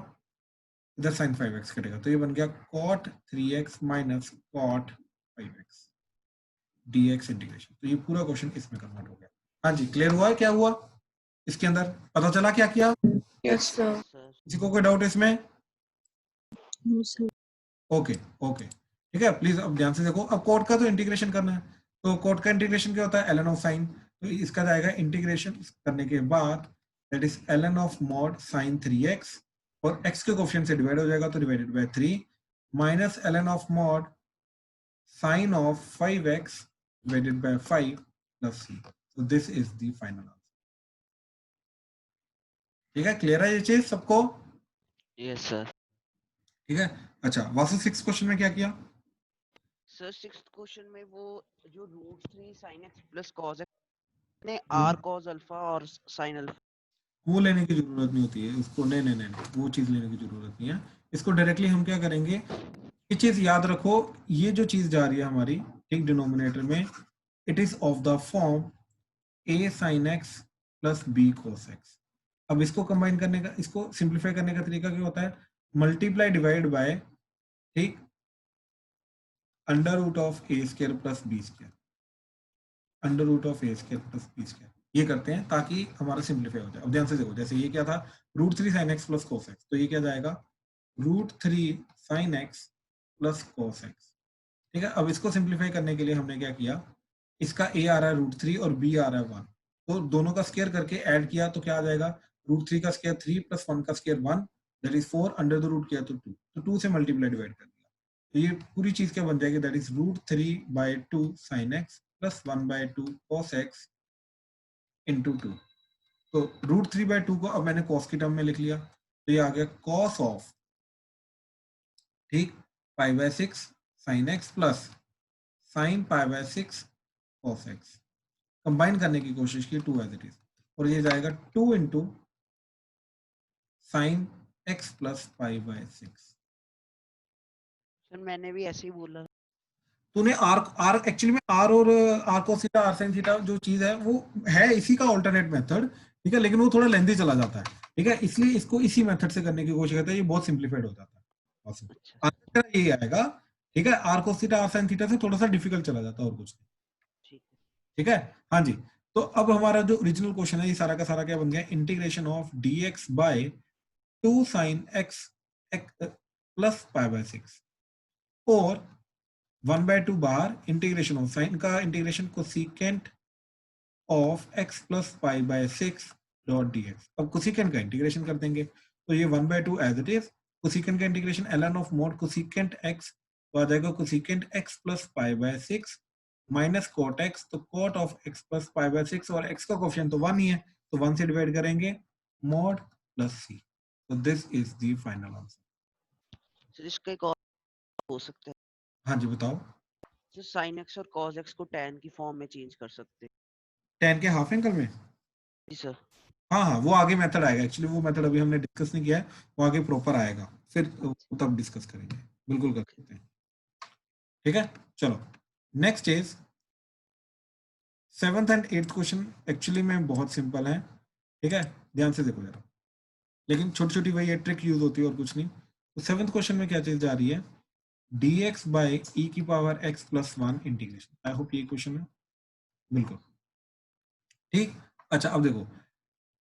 इधर sin 5x कटेगा, तो ये बन गया cot 3x minus cot 5x dx integration. तो ये पूरा क्वेश्चन इसमें कन्वर्ट हो गया। हाँ जी, क्लियर हुआ? क्या हुआ इसके अंदर, पता चला क्या किया? Yes, sir. किसी को कोई डाउट इसमें? No, sir. ओके ओके ठीक है, प्लीज अब ध्यान से देखो। अब कोड का तो इंटीग्रेशन करना है, तो कोड का इंटीग्रेशन क्या होता है, ln ऑफ साइन, तो इसका जाएगा इंटीग्रेशन करने के बाद that is ln of mod sign 3x, और x के कोफिशिएंट से डिवाइड हो जाएगा तो divided by 3 minus ln of mod sine of 5x divided by 5 plus c। So this is the final answer. ठीक है, क्लियर है ये चीज सबको? Yes sir. ठीक है, अच्छा वासु 6 क्वेश्चन में क्या किया? सर 6th क्वेश्चन में वो जो √3 sin x plus cos x ने r cos अल्फा और sin अल्फा, वो लेने की जरूरत नहीं होती है उसको, नहीं नहीं नहीं, वो चीज लेने की जरूरत नहीं है। इसको डायरेक्टली हम क्या करेंगे, ये चीज याद रखो, ये जो चीज जा रही है हमारी ठीक डिनोमिनेटर में, it is of the form a sin x plus b cos x। अब इसको कंबाइन करने का, इसको सिंप्लीफाई करने का तरीका क्या होता है, मल्टीप्लाई डिवाइड बाय ठीक under root of a square plus b square, under root of a square plus b square, ये करते हैं ताकि हमारा सिंप्लीफाई हो जाए। अब ध्यान से देखो, जैसे ये क्या था, √3 sin x plus cos x, तो ये क्या जाएगा √3 sin x plus cos x। ठीक है, अब इसको सिंप्लीफाई करने के लिए हमने क्या किया, इसका a आ रहा है √3 और b आ रहा है 1, तो दोनों का स्क्वायर करके ऐड किया तो क्या आ जाएगा, √3 का स्क्वायर 3 प्लस 1 का square 1 that is 4, under the root किया तो 2, तो 2 से मल्टीप्लाई डिवाइड कर दिया, तो ये पूरी चीज क्या बन जाएगी, that is √3/2 sin x plus 1/2 cos x into 2। तो √3/2 को अब मैंने cos की टर्म में लिख लिया, तो ये आ गया cos ऑफ ठीक π/6 sin x plus sin π/6 cos x। Combine करने की कोशिश की 2 एज इट इज, और ये जाएगा 2 into sin x plus π/6। Sir मैंने भी ऐसे ही बोला। तूने आर एक्चुअली में आर और r cos theta r sin theta जो चीज है वो है इसी का ऑल्टरनेट मेथड, ठीक है, लेकिन वो थोड़ा लेंथी चला जाता है, ठीक है, इसलिए इसको इसी मेथड से करने की कोशिश करते हैं, ये बहुत सिंप्लीफाइड हो जाता है। अच्छा आंसर ये आएगा, ठीक है, r cos theta r sin theta से थोड़ा सा डिफिकल्ट चला जाता है और कुछ नहीं, ठीक है। ठीक है। हाँ जी, तो अब हमारा जो ओरिजिनल क्वेश्चन है ये सारा का सारा क्या बन गया, integration of dx by 2 sin x plus π/6 और 1/2 बार इंटीग्रेशन ऑफ साइन का integration cosecant of x plus π/6 dot dx। अब कोसिकेंट का इंटीग्रेशन कर देंगे तो ये 1/2 एज इट इज, कोसिकेंट का integration ln of mod cosecant x, तो आ जाएगा cosecant x plus π/6 minus cot x, तो कॉट ऑफ x प्लस π/6, और x का कोफिशिएंट तो 1 ही है तो 1 से डिवाइड करेंगे मॉड प्लस c। तो this is the final answer. Sir इसका एक और हो सकता है, हाँ जी बताओ। सर sin x और cos x को tan की फॉर्म में चेंज कर सकते हैं। tan के हाफ एंगल में? जी सर। हाँ हाँ, वो आगे मेथड आएगा, एक्चुअली वो मेथड अभी हमने डिस्कस नहीं किया है, वो आगे प्रॉपर आएगा, फिर तब डिस्कस करेंगे, बिल्कुल कर सकते हैं। ठीक है, चलो next is 7th and 8th question, actually में बहुत सिंपल है, ठीक है, ध्यान से देखो जरा, लेकिन छोटी छोटी वही ट्रिक यूज होती है और कुछ नहीं। तो 7th क्वेश्चन में क्या चीज जा रही है, dx बाय e की power x plus 1 integration. I hope ये क्वेश्चन है, बिल्कुल ठीक। अच्छा अब देखो,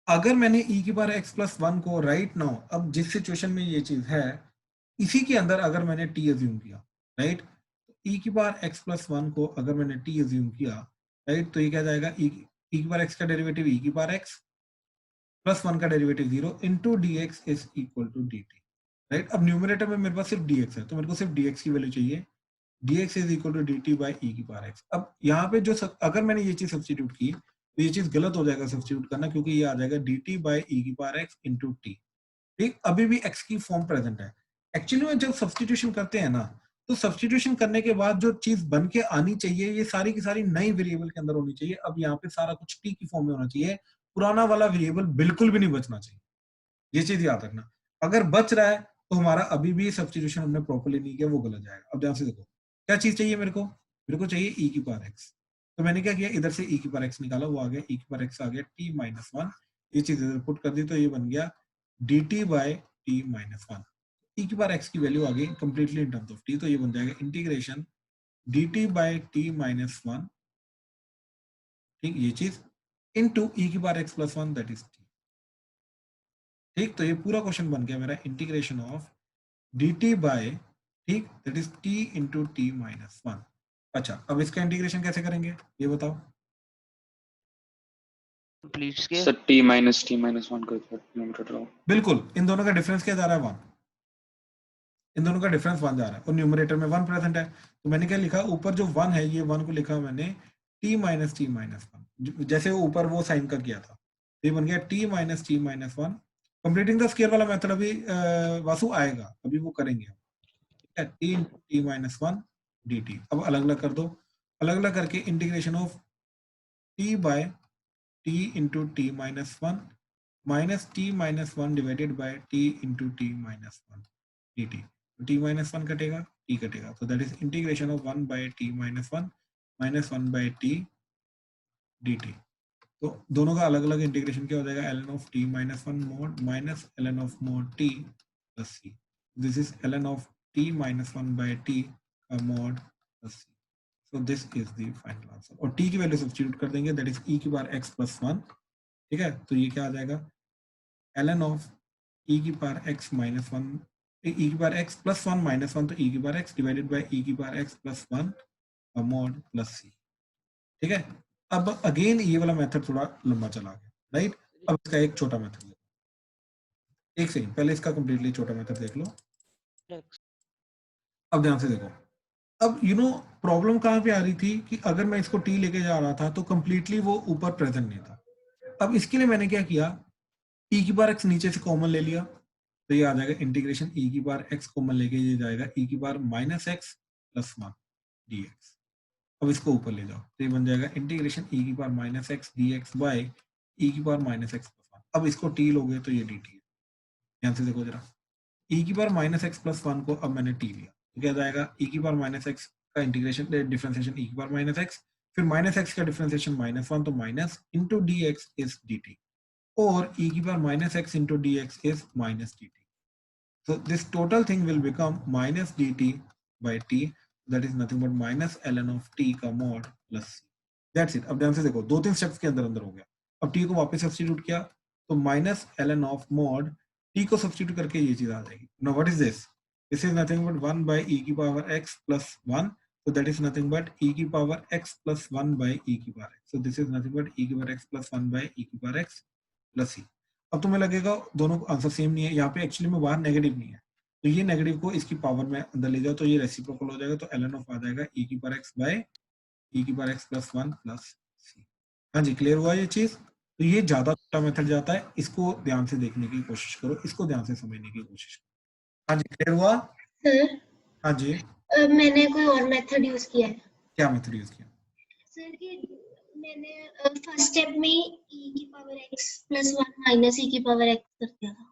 अगर मैंने e की पावर x प्लस 1 को राइट नाउ, अब जिस सिचुएशन में ये चीज है इसी के अंदर अगर मैंने t अज्यूम किया, राइट, e की पावर x प्लस 1 को अगर मैंने t अज्यूम किया, राइट, तो ये क्या जाएगा, e की पावर x का डेरिवेटिव e की पावर x प्लस 1 का derivative 0 into dx is equal to dt, right. अब न्यूमरेटर में मेरे पास सिर्फ dx है तो मेरे को सिर्फ dx की वैल्यू चाहिए, dx is equal to dt by e की पावर x। अब यहाँ पे जो अगर मैंने ये चीज सब्स्टिट्यूट की तो ये चीज गलत हो जाएगा सब्स्टिट्यूट करना, क्योंकि ये आ जाएगा dt बाय e की पावर x इंटू t, ठीक, अभी भी x की फॉर्म प्रेजेंट है। एक्चुअली में जब सब्स्टिट्यूशन करते हैं ना, तो सब्स्टिट्यूशन करने के बाद जो चीज बन के आनी चाहिए ये सारी की सारी नई वेरिएबल के अंदर होनी चाहिए। अब यहाँ पे सारा कुछ t की फॉर्म में होना चाहिए, पुराना वाला वेरिएबल बिल्कुल भी नहीं बचना चाहिए, ये चीज याद रखना। अगर बच रहा है तो हमारा अभी भी सब्स्टिट्यूशन हमने प्रॉपर्ली नहीं किया, वो गलत जाएगा। अब ध्यान से देखो, क्या चीज चाहिए मेरे को चाहिए e की पावर x, तो मैंने क्या किया, इधर से e की पावर x निकाला, वो आ गया e की पावर x आ गया t माइनस 1, ये चीज इधर पुट कर दी तो ये बन गया dt by t minus 1। e की पावर x की वैल्यू आ गई completely in terms of t, तो ये बन जाएगा integration dt by t minus 1, ठीक, ये चीज इनटू e की power x plus 1 that is t, ठीक। तो ये पूरा क्वेश्चन बन गया मेरा इंटीग्रेशन ऑफ dt बाय ठीक, that is t into t minus 1। अच्छा, अब इसका इंटीग्रेशन कैसे करेंगे ये बताओ। कंप्लीट्स के सर t minus -1 कर दो न्यूमरेटर को। बिल्कुल, इन दोनों का डिफरेंस क्या जा रहा है 1, इन दोनों का डिफरेंस 1 जा रहा है और न्यूमरेटर में 1 प्रेजेंट है, तो मैंने क्या लिखा, ऊपर जो 1 है ये 1 को लिखा मैंने t माइनस 1, जैसे वो ऊपर वो साइन का किया था, ये बन गया t minus 1। Completing the square वाला मेथड अभी वासु आएगा, अभी वो करेंगे, ठीक है। t into t minus 1 dt, अब अलग अलग कर दो, अलग अलग करके integration of t by t into t minus 1 minus t minus 1 divided by t into t minus 1 dt, t minus 1 कटेगा, t कटेगा, तो that is integration of 1 by t minus 1 minus 1 by t dt। तो दोनों का अलग अलग integration क्या हो जाएगा, ln of t minus 1 mod minus ln of mod t plus c, this is ln of t minus 1 by t का mod plus c। So this is the final answer, और t की value substitute कर देंगे, that is e की power x plus 1, ठीक है। तो ये क्या आ जाएगा, ln ऑफ e की पावर x माइनस 1, e की पावर x प्लस 1 माइनस 1, तो e की power x divided by e की पावर x प्लस 1 का मोड प्लस c, ठीक है। अब अगेन ये वाला मेथड थोड़ा लंबा चला गया, राइट। अब इसका एक छोटा मेथड देखो, एक सेकंड पहले इसका कंप्लीटली छोटा मेथड देख लो। अब ध्यान से देखो, अब यू नो प्रॉब्लम कहाँ पे आ रही थी कि अगर मैं इसको t लेके जा रहा था तो कंप्लीटली वो ऊपर प्रेजेंट नहीं था। अब इसके लिए मैंने क्या किया, e की पावर x नीचे से कॉमन ले लिया, तो ये आ जाएगा इंटीग्रेशन e की पावर x कॉमन लेके ये जाएगा e की power minus x plus 1 dx। अब इसको ऊपर ले जाओ तो ये बन जाएगा इंटीग्रेशन e की power minus x dx by e की पावर माइनस x प्लस 1। अब इसको t लोगे तो ये dt है, ध्यान से देखो जरा, e की पावर माइनस x प्लस 1 को अब मैंने t लिया तो क्या जाएगा, e की पावर माइनस x का इंटीग्रेशन डिफरेंशिएशन e की पावर माइनस x, फिर माइनस x का डिफरेंशिएशन माइनस 1, तो minus into dx is dt, और e की power minus x into dx is minus dt। So this total thing will become minus dt by t, that is nothing but minus ln of t का mod plus c, that's it। अब ध्यान से देखो, 2-3 steps के अंदर अंदर हो गया। अब t को वापस सब्स्टिट्यूट किया तो minus ln of mod t को सब्स्टिट्यूट करके ये चीज आ जाएगी। Now what is this? This is nothing but 1 by e की power x plus 1, so that is nothing but e की power x plus 1 by e की power x, so this is nothing but e की power x plus 1 by e की power x plus c। अब तुम्हें लगेगा दोनों answer same नहीं है, यहाँ पे एक्चुअली में बाहर नेगेटिव नहीं है, तो ये नेगेटिव को इसकी पावर में अंदर ले जाओ तो ये रेसिप्रोकल हो जाएगा, तो ln ऑफ आ जाएगा e की पावर x बाय e की power x plus 1 plus c। हाँ जी, क्लियर हुआ ये चीज। तो ये ज्यादा छोटा मेथड जाता है, इसको ध्यान से देखने की कोशिश करो, इसको ध्यान से समझने की कोशिश करो। हाँ जी, क्लियर हुआ सर हाँ जी। मैंने कोई और मेथड यूज किया है। क्या मेथड यूज किया सर कि मैंने फर्स्ट स्टेप में ही e की power x plus 1 minus e की पावर x कर दिया था।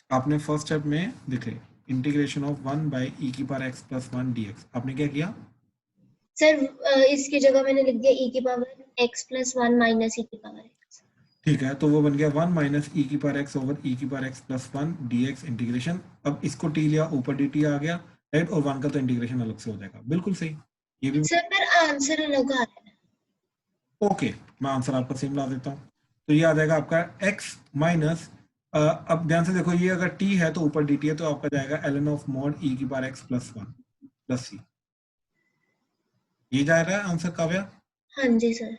आपने फर्स्ट स्टेप में देखे इंटीग्रेशन ऑफ 1 बाय e की पावर x प्लस 1 dx, आपने क्या किया सर इसकी जगह मैंने लिख दिया e की power x plus 1 minus e की पावर x। ठीक है, तो वो बन गया 1 माइनस e की पावर x ओवर e की power x plus 1 dx integration. अब इसको t लिया, ऊपर dt आ गया, राइट, और 1 का तो इंटीग्रेशन अलग से हो जाएगा, बिल्कुल सही। ये भी सर पर आंसर अलग आ रहा है। ओके, मैं आंसर आपका सेम ला देता हूँ, तो ये आ जाएगा आपका x माइनस, अब ध्यान से देखो, ये अगर t है तो ऊपर dt है, तो आपका जाएगा ln ऑफ मोड e की power x plus 1 plus c। ये जा रहा है आंसर काव्या? हाँ जी सर।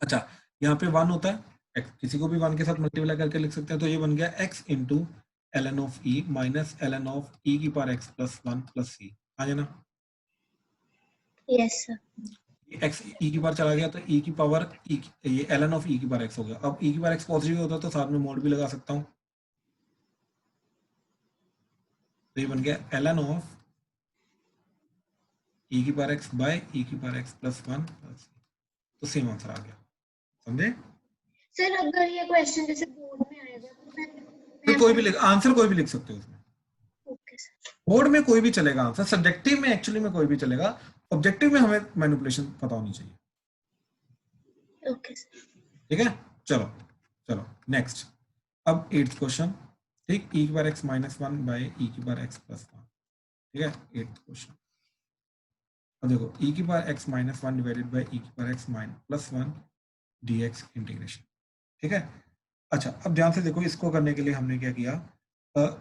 अच्छा, यहाँ पे 1 होता है, किसी को भी 1 के साथ मल्टीप्लाई करके लिख सकते हैं, तो ये बन गया x into ln of e minus ln of e की power x plus 1 plus c। आ जाना, यस सर। x e की पावर चला गया तो e की पावर ये ln ऑफ e की पावर x हो गया। अब e की पावर x पॉजिटिव होता तो साथ में मोड भी लगा सकता हूँ, तो ये बन गया ln ऑफ e की पावर x बाय e की power x plus 1 plus c, तो सेम आंसर आ गया, समझे? सर अगर ये क्वेश्चन जैसे बोर्ड में आएगा तो कोई भी आंसर कोई भी लिख सकते हो उसमें, ओके सर। बोर्ड में कोई भी चलेगा आंसर, सब्जेक्टिव में एक्चुअली में कोई भी चलेगा, ऑब्जेक्टिव में हमें मैनिपुलेशन पता होनी चाहिए। Okay sir. ठीक है, चलो चलो नेक्स्ट। अब 8th क्वेश्चन, ठीक, e की power x minus 1 by e की पावर x प्लस 1, ठीक है, 8th क्वेश्चन। अब देखो e की power x minus 1 divided by e की power x minus plus 1 dx integration, ठीक है। अच्छा, अब ध्यान से देखो, इसको करने के लिए हमने क्या किया,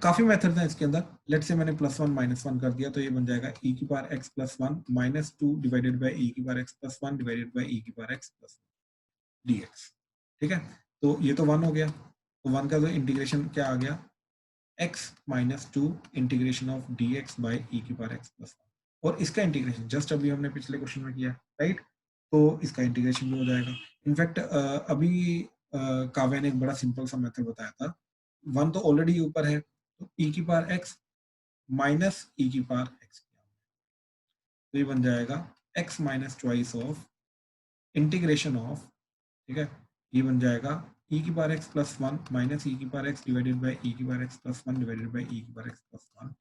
काफी मेथड हैं इसके अंदर। लेट से मैंने +1 -1 कर दिया, तो ये बन जाएगा e की power x + 1 -2 divided by e की power x + 1 divided by e की पावर x + 1 dx। ठीक है, तो ये तो 1 हो गया। तो 1 का जो इंटीग्रेशन क्या आ गया, x - 2 integration of dx by e की पावर x + 1। और इसका इंटीग्रेशन जस्ट अभी हमने पिछले क्वेश्चन में किया, राइट? तो इसका इंटीग्रेशन भी हो जाएगा। इनफैक्ट अभी काव्या ने एक बड़ा सिंपल सा मेथड बताया था। 1 तो ऑलरेडी ऊपर है, तो e की पावर x माइनस e की पावर x, तो ये बन जाएगा x minus twice of integration of, ठीक है, ये बन जाएगा e की पावर x + 1 माइनस e की power x divided by e की power x + 1 divided by e की पावर x + 1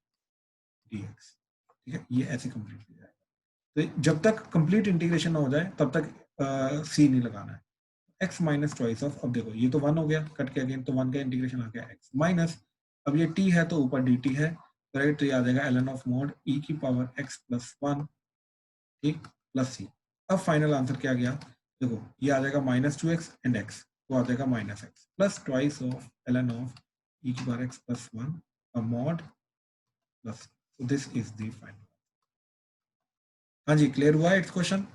dx। ठीक है, ये ऐसे कंप्लीट हो जाएगा। तो जब तक कंप्लीट इंटीग्रेशन ना हो जाए तब तक c नहीं लगाना है। x माइनस ट्वाइस ऑफ, अब देखो ये तो 1 हो गया, कट के अगेन, तो 1 का इंटीग्रेशन आ गया x माइनस, अब ये t है तो ऊपर dt है, राइट? तो ये आ जाएगा ln ऑफ मोड e की पावर x + 1, ठीक, प्लस c। अब फाइनल आंसर क्या गया, देखो ये आ जाएगा -2x एंड x, तो आ जाएगा -x plus twice of ln of e की पावर x + 1 का mod plus, so this is the final. हाँ जी, क्लियर हुआ इट्स क्वेश्चन?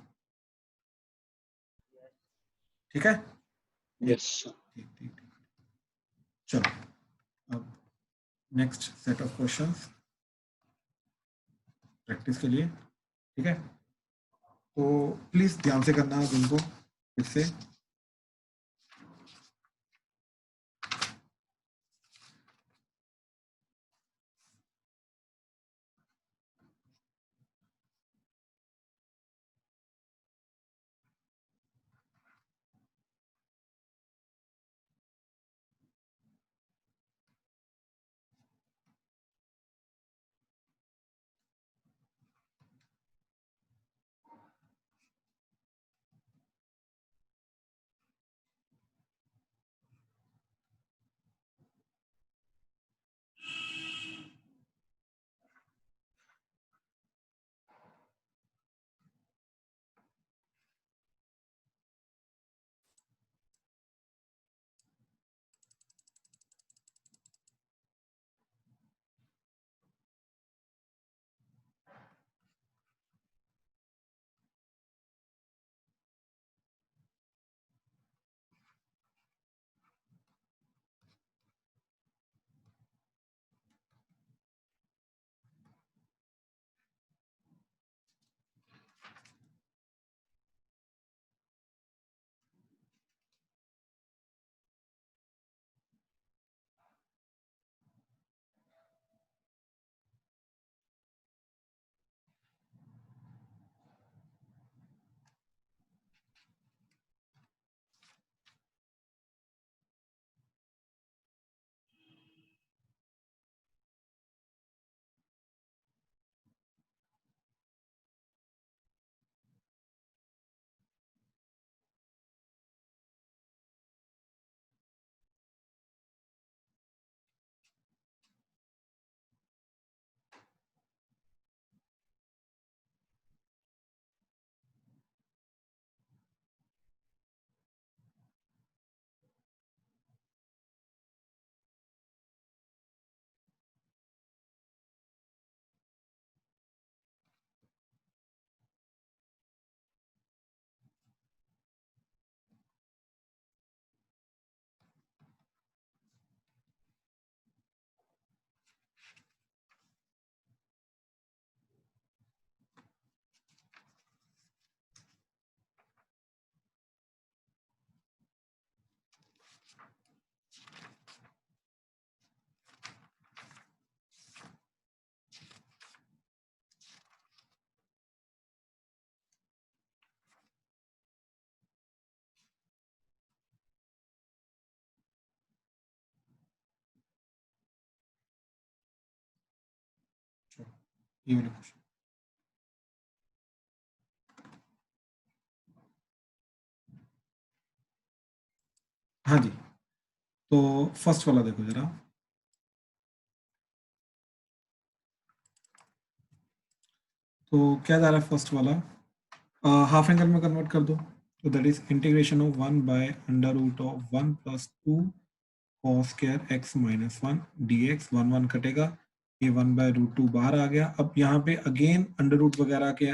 ठीक है, यस ठीक ठीक ठीक। चलो अब next set of questions practice के लिए, ठीक है? तो प्लीज ध्यान से करना आप इनको फिर से। ये वाला क्वेश्चन, हाँ जी, तो फर्स्ट वाला देखो जरा। तो क्या जा रहा है फर्स्ट वाला, हाफ एंगल में कन्वर्ट कर दो, तो that is integration of 1 by √1 + 2 cos square x minus 1 dx, 1 1 कटेगा, ये 1/√2 बाहर आ गया। अब यहाँ पे अगेन अंडर रूट वगैरह के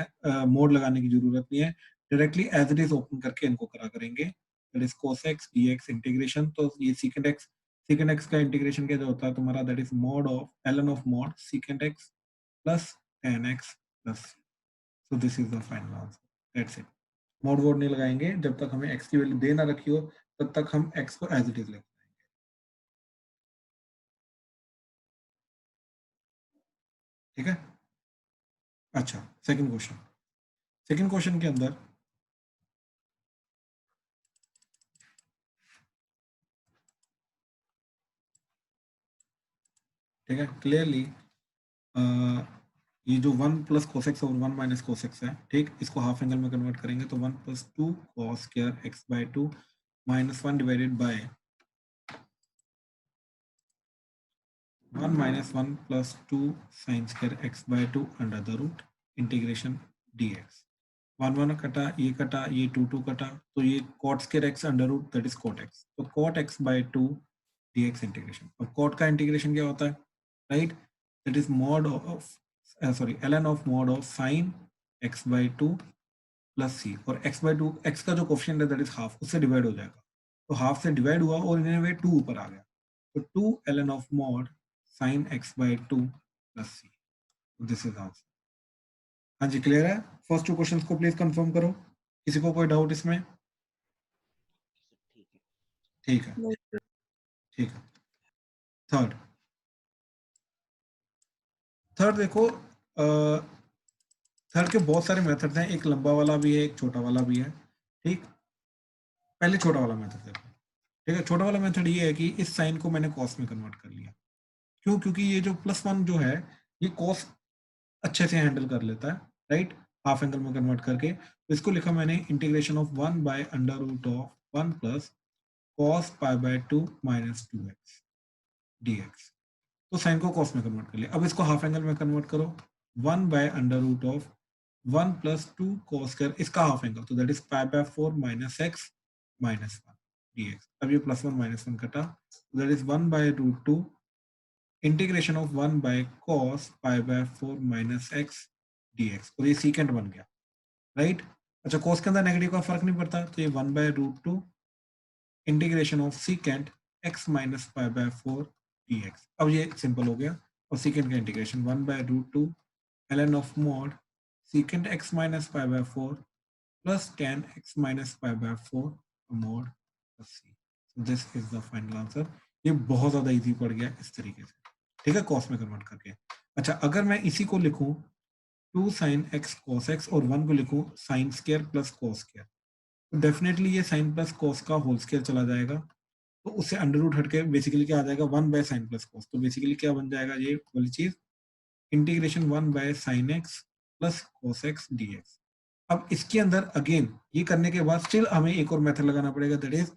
मोड लगाने की जरूरत नहीं है, directly as it is open करके इनको करा करेंगे। That is cos x dx integration. तो ये secant x का इंटीग्रेशन क्या होता है तुम्हारा, that is mod of ln of mod secant x plus tan x plus, so this is the final answer, that's it. Mode वोड नहीं लगाएंगे, जब तक हमें x की वैल्यू दे ना रखी हो तब तक हम x को एज इट इज लेंगे। ठीक है, अच्छा सेकंड क्वेश्चन के अंदर ठीक है, क्लियरली ये जो 1 प्लस कोसेक्स और 1 माइनस कोसेक्स है, ठीक, इसको हाफ एंगल में कन्वर्ट करेंगे तो 1 plus 2 cos square x by 2 minus 1 divided by 1 minus 1 plus 2 sine square x by 2 under the root integration dx। 1 1 कटा, ये 2 2 कटा, तो ये cot square x under root that is cot x, तो cot x by 2 dx integration. अब cot का integration क्या होता है, right, that is mod of ln of mod of sin x by 2 plus c, और x बाय 2 x का जो coefficient है दैट इज हाफ, उससे डिवाइड हो जाएगा, तो हाफ से डिवाइड हुआ और इन्हें वे 2 ऊपर आ गया, तो 2 ln of mod sin x by 2 plus c, this is answer. हाँ जी, क्लियर है? फर्स्ट 2 क्वेश्चंस को प्लीज कंफर्म करो, किसी को कोई डाउट इसमें? ठीक है, ठीक है। थर्ड देखो, थर्ड के बहुत सारे मेथड्स हैं, एक लंबा वाला भी है, एक छोटा वाला भी है, ठीक। पहले छोटा वाला मेथड देखो, ठीक है। छोटा वाला मेथड ये है कि इस साइन को मैंने कॉस में कन्वर्ट कर लिया, क्यों, क्योंकि ये जो +1 जो है ये कॉस अच्छे से हैंडल कर लेता है, राइट, हाफ एंगल में कन्वर्ट करके। तो इसको लिखा मैंने integration of 1 by under root of 1 plus cos π/2 minus 2x dx। तो साइन को कॉस में कन्वर्ट कर लिया, अब इसको हाफ एंगल में कन्वर्ट करो, 1 by under root of 1 plus 2 cos square, इसका हाफ एंगल, तो that is π/4 minus x minus 1 dx। अब ये +1 -1 कटा, that is 1 by root 2 integration of 1 by cos π/4 minus x dx, और ये सीकेंट बन गया, राइट। अच्छा, cos के अंदर नेगेटिव का फर्क नहीं पड़ता, तो ये 1 by root 2 integration of secant x minus π/4 dx। अब ये सिंपल हो गया, और सीकेंट का integration 1 by root 2 ln of mod secant x minus π/4 plus tan x minus π/4 mod c। This is the final answer. ये बहुत ज्यादा इजी पड़ गया इस तरीके से, ठीक है, कॉस में कन्वर्ट करके। अच्छा, अगर मैं इसी को लिखूं 2 sin x cos x और 1 को लिखूं sin square plus cos square, तो डेफिनेटली ये sin प्लस cos का होल स्क्वायर चला जाएगा, तो उससे अंडर रूट हटके बेसिकली क्या आ जाएगा, 1 बाय sin प्लस cos। तो बेसिकली क्या बन जाएगा ये वाली चीज, integration 1 by sin x plus cos x dx। अब इसके अंदर अगेन ये करने के बाद स्टिल हमें एक और मेथड लगाना पड़ेगा, दैट इज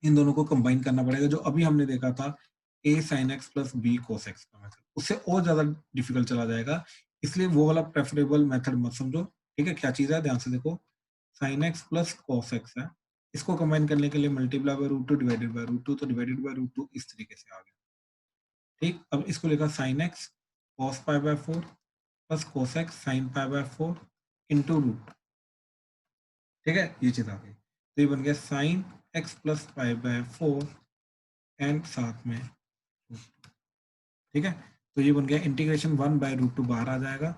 इन दोनों को कंबाइन करना पड़ेगा, जो अभी हमने देखा था a sin x plus b cos x का मेथड, उससे और ज्यादा डिफिकल्ट चला जाएगा, इसलिए वो वाला प्रेफरेबल मेथड मत समझो, ठीक है। क्या चीज है, ध्यान से देखो, sin x plus cos x है, इसको कंबाइन करने के लिए multiply by root 2 divided by root 2, तो डिवाइडेड बाय रूट 2 इस तरीके से आ गया, ठीक। अब इसको लिखा sin x cos π/4 plus cos x sin π/4 into root, ठीक है, ये चीज आ गई, तो ये बन गया sin x प्लस π/4 एंड साथ में, ठीक है। तो ये बन गया इंटीग्रेशन 1 बाय रूट 2 बाहर आ जाएगा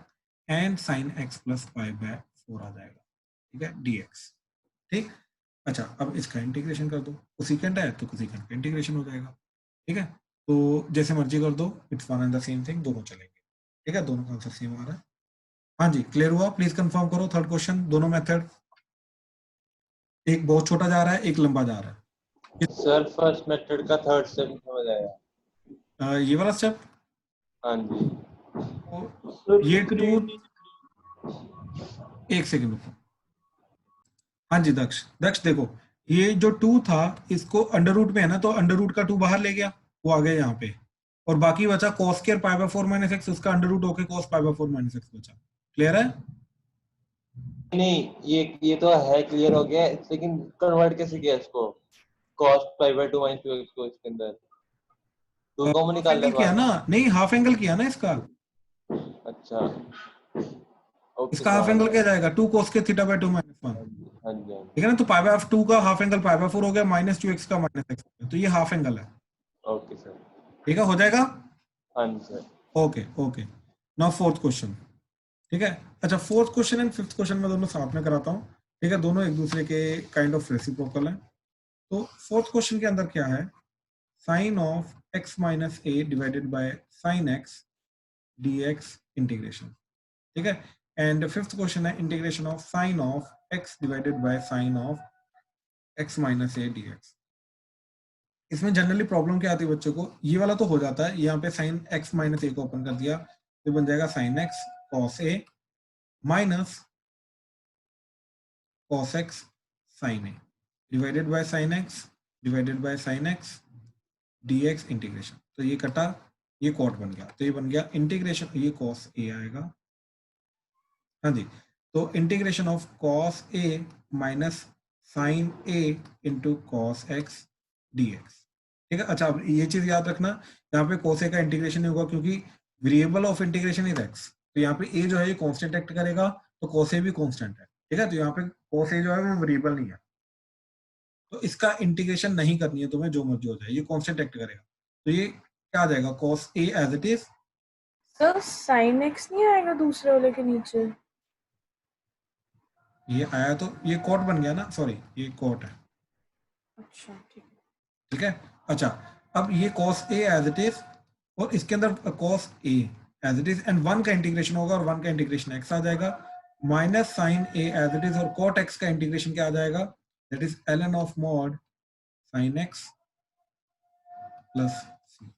एंड sin x प्लस π/4 आ जाएगा, ठीक है, dx, ठीक। अच्छा, अब इसका इंटीग्रेशन कर दो, कोसेकेंट है तो कोसेकेंट का इंटीग्रेशन हो जाएगा, ठीक है। तो जैसे मर्जी कर दो, it's one and the same thing, दोनों चलेंगे, ठीक है, दोनों का आंसर सेम आ रहा है। हाँ जी, क्लियर हुआ? प्लीज कंफर्म करो थर्ड क्वेश्चन, दोनों मेथड, एक बहुत छोटा जा रहा है, एक लंबा जा रहा है। सर फर्स्ट मेथड का थर्ड स्टेप समझ आया। ये वाला स्टेप, हाँ जी तो ये 2, एक सेकंड रुको, हाँ जी दक्ष देखो, ये जो 2 था इसको अंडर रूट में है ना, तो अंडर रूट का 2 बाहर ले गया, वो आ गया यहाँ पे, और बाकी बचा cos स्क्वायर π/4 माइनस x, उसका अंडर रूट होके cos π/4 माइनस x बचा। क्लियर है? नहीं, ये तो है क्लियर हो गया, लेकिन कन्वर्ट कैसे किया इसको? cos pi by 2 minus 2x को इसके अंदर 2 कॉमन हाफ निकाल एंगल ले किया बाहर। ना, नहीं हाफ एंगल किया ना इसका, अच्छा ओके इसका हाफ एंगल क्या जाएगा 2 cos के थीटा बाय 2 माइनस 1, हाँ जी हाँ ठीक है ना। तो पाई बाय 2 का हाफ एंगल पाई बाय 4 हो गया, माइनस 2x का माइनस x, तो ये हाफ एंगल है, ओके सर। ठीक है, हो जाएगा। हाँ जी sir. Okay okay, now fourth question, ठीक है। अच्छा, fourth question and fifth question में दोनों साथ में कराता हूँ, ठीक है, दोनों एक दूसरे के काइंड ऑफ रेसिप्रोकल है। तो फोर्थ क्वेश्चन के अंदर क्या है, sine of x minus a divided by sine x dx integration, ठीक है। एंड फिफ्थ क्वेश्चन है integration of sine of x divided by sine of x minus a dx। इसमें जनरली प्रॉब्लम क्या आती है बच्चों को, ये वाला तो हो जाता है, यहाँ पे साइन x माइनस ए को ओपन कर दिया तो बन जाएगा sine x cos a minus cos x sin a divided by sine x divided by sine x dx integration. तो ये कटा, ये कॉट बन गया, तो ये बन गया इंटीग्रेशन, ये cos a आएगा, हाँ जी। तो integration of cos a minus sine a into cos x dx, ठीक है। अच्छा, अब ये चीज याद रखना, यहाँ पे cos a का इंटीग्रेशन नहीं होगा क्योंकि variable of integration is x, तो यहाँ पे a जो है ये कांस्टेंट एक्ट करेगा, तो cos a भी कांस्टेंट है, ठीक है। तो यहाँ पे cos a जो है वो वेरिएबल नहीं है, तो इसका इंटीग्रेशन नहीं करनी है तुम्हें, जो मर्जी हो जाए, ये कांस्टेंट एक्ट करेगा। तो ये क्या आ जाएगा, cos a as it is, sir sin x नहीं आएगा दूसरे वाले के नीचे? ये आया तो ये कॉट बन गया ना, सॉरी ये कॉट है, अच्छा ठीक है। ठीक है। अच्छा, अब ये cos a as it is और इसके अंदर cos a as it is, and 1 का इंटीग्रेशन होगा और 1 का इंटीग्रेशन x आ जाएगा, minus sine a as it is, और cot x का इंटीग्रेशन क्या आ जाएगा, that is ln of mod sin x plus c।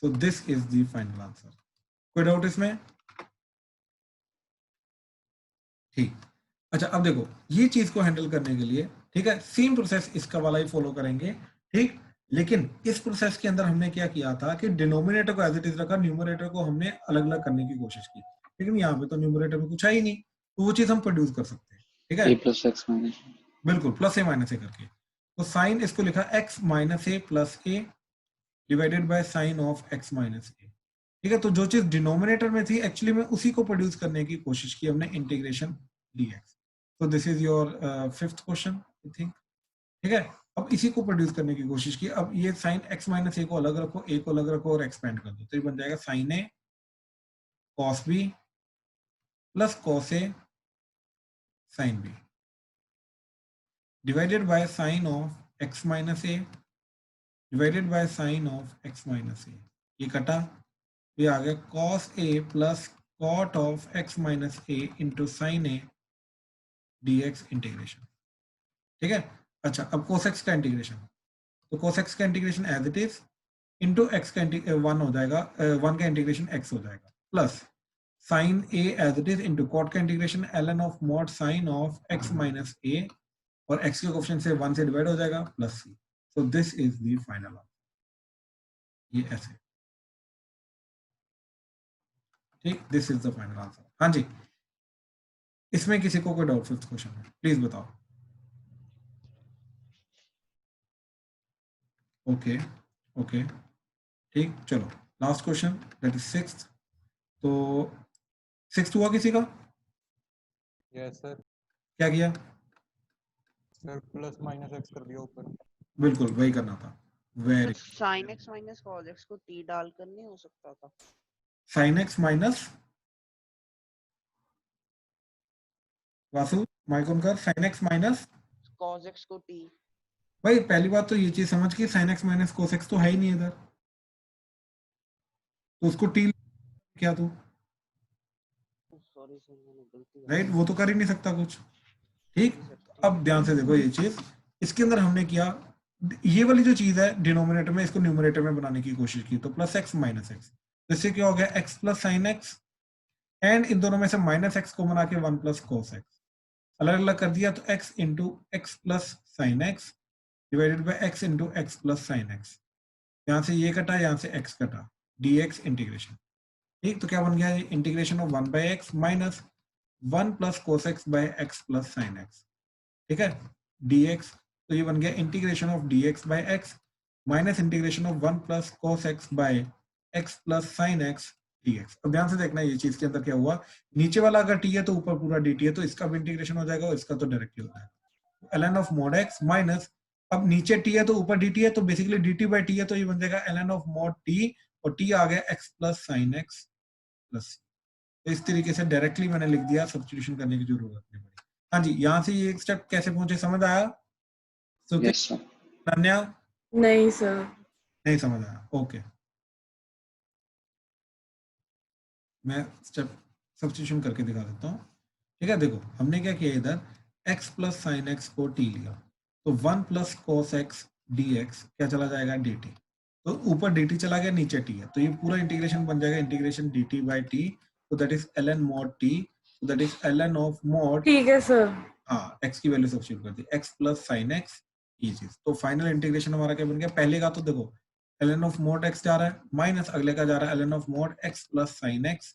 So this is the final answer. कोई डाउट इसमें? ठीक। अच्छा, अब देखो ये चीज को हैंडल करने के लिए, ठीक है, सेम प्रोसेस इसका वाला ही फॉलो करेंगे, ठीक। लेकिन इस प्रोसेस के अंदर हमने क्या किया था कि डिनोमिनेटर को एज इट इज रखा, न्यूमरेटर को हमने अलग अलग करने की कोशिश की, लेकिन यहाँ पे तो न्यूमरेटर में कुछ है ही नहीं, तो वो चीज हम प्रोड्यूस कर सकते हैं, ठीक है, a plus x minus बिल्कुल प्लस ए माइनस ए करके। तो साइन इसको लिखा x minus a plus a divided by sine of x minus a, ठीक है। तो जो चीज डिनोमिनेटर में थी एक्चुअली में उसी को प्रोड्यूस करने की कोशिश की हमने, इंटीग्रेशन dx। तो this is your fifth question I think, ठीक है। अब इसी को प्रोड्यूस करने की कोशिश की। अब ये साइन x माइनस ए को अलग रखो, a को अलग रखो और एक्सपेंड कर दो, तो ये बन जाएगा sine a cos b plus cos a sin b divided by sine of x minus a divided by sine of x minus a. ये कटा, ये आ गया cos a plus cot of x minus a into sine a dx integration, ठीक है। अच्छा, अब cos x का इंटीग्रेशन, तो cos x का integration as it is into x का 1 हो जाएगा, 1 का इंटीग्रेशन x हो जाएगा, plus sine a as it is into cot का integration ln of mod sine of x minus a, और x के कोएफिशिएंट से 1 से डिवाइड हो जाएगा, plus c। So this is the final answer, ये ऐसे, ठीक, this is the final answer. हाँ जी, इसमें किसी को कोई डाउट फिफ्थ क्वेश्चन में, प्लीज बताओ। ओके ओके, ठीक, चलो last question, that is sixth. तो सिक्स्थ हुआ किसी का? Yes sir. क्या किया सर? प्लस माइनस एक्स कर दिया ऊपर। बिल्कुल वही करना था, वेरी। sin x माइनस cos x को t डालकर नहीं हो सकता था? Sine x minus, Vasu mic on कर, sine x minus cos x को t। भाई पहली बात तो ये चीज समझ के, sign x minus cos x तो है ही नहीं इधर, तो उसको टी क्या तू, सॉरी सर, मैंने गलती राइट, वो तो कर ही नहीं सकता कुछ, ठीक। अब ध्यान से देखो ये चीज, इसके अंदर हमने किया, ये वाली जो चीज है डिनोमिनेटर में, इसको न्यूमरेटर में बनाने की कोशिश की, तो प्लस एक्स माइनस एक्स, इससे क्या हो गया x plus sine x, and in दोनों में से माइनस एक्स को बना के 1 प्लस कोस एक्स अलग अलग कर दिया, तो x into x plus sine x divided by x into x plus sine x, यहाँ से ये कटा, यहाँ से x कटा, dx इंटीग्रेशन, ठीक। तो क्या बन गया, integration of 1 by x minus 1 plus cos x by x plus sine x, ठीक है, dx। तो ये बन गया integration of dx by x minus integration of 1 plus cos x by x plus sin x dx। अब ध्यान से देखना ये चीज के अंदर क्या हुआ, नीचे वाला अगर t है तो ऊपर पूरा dt है, तो इसका भी इंटीग्रेशन हो जाएगा और इसका तो डायरेक्टली हो जाएगा। ln of mod x minus, अब नीचे t है तो ऊपर dt है, तो बेसिकली dt बाय t है, तो ये बन जाएगा ln ऑफ mod t और t आ गया x plus sin x plus. तो इस तरीके से डायरेक्टली मैंने लिख दिया, सब्स्टिट्यूशन करने की जरूरत नहीं पड़ी। हाँ जी, यहाँ से ये एक स्टेप कैसे पहुंचे समझ आया? Yes sir. अनन्या नहीं सर। नहीं समझ आया, ओके। मैं स्टेप सब्स्टिट्यूशन करके दिखा देता हूँ, ठीक है। देखो हमने क्या किया, इधर x प्लस साइन एक्स को t लिया, तो 1 प्लस कॉस एक्स dx क्या चला जाएगा dt, तो ऊपर dt चला गया, नीचे t है, तो ये पूरा इंटीग्रेशन बन जाएगा इंटीग्रेशन dt बाई t, तो that is ln mod t, तो that is ln of mod, ठीक है सर। हाँ x की वैल्यू सब्स्टिट्यूट कर दी, x प्लस साइन एक्स ये चीज। तो फाइनल इंटीग्रेशन हमारा क्या बन गया, पहले का तो देखो ln ऑफ mod x जा रहा है माइनस अगले का जा रहा है ln of mod x plus sine x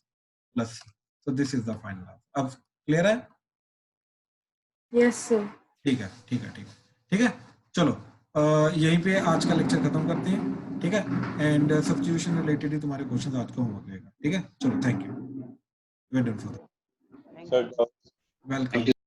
plus, so this is the final answer। अब क्लियर है? Yes sir. ठीक है ठीक है ठीक है ठीक है, चलो यहीं पे आज का लेक्चर खत्म करते हैं, ठीक है। एंड सब्स्टिट्यूशन रिलेटेड ही तुम्हारे क्वेश्चंस आज को होमवर्क रहेगा, ठीक है। चलो thank you, well done for sir welcome.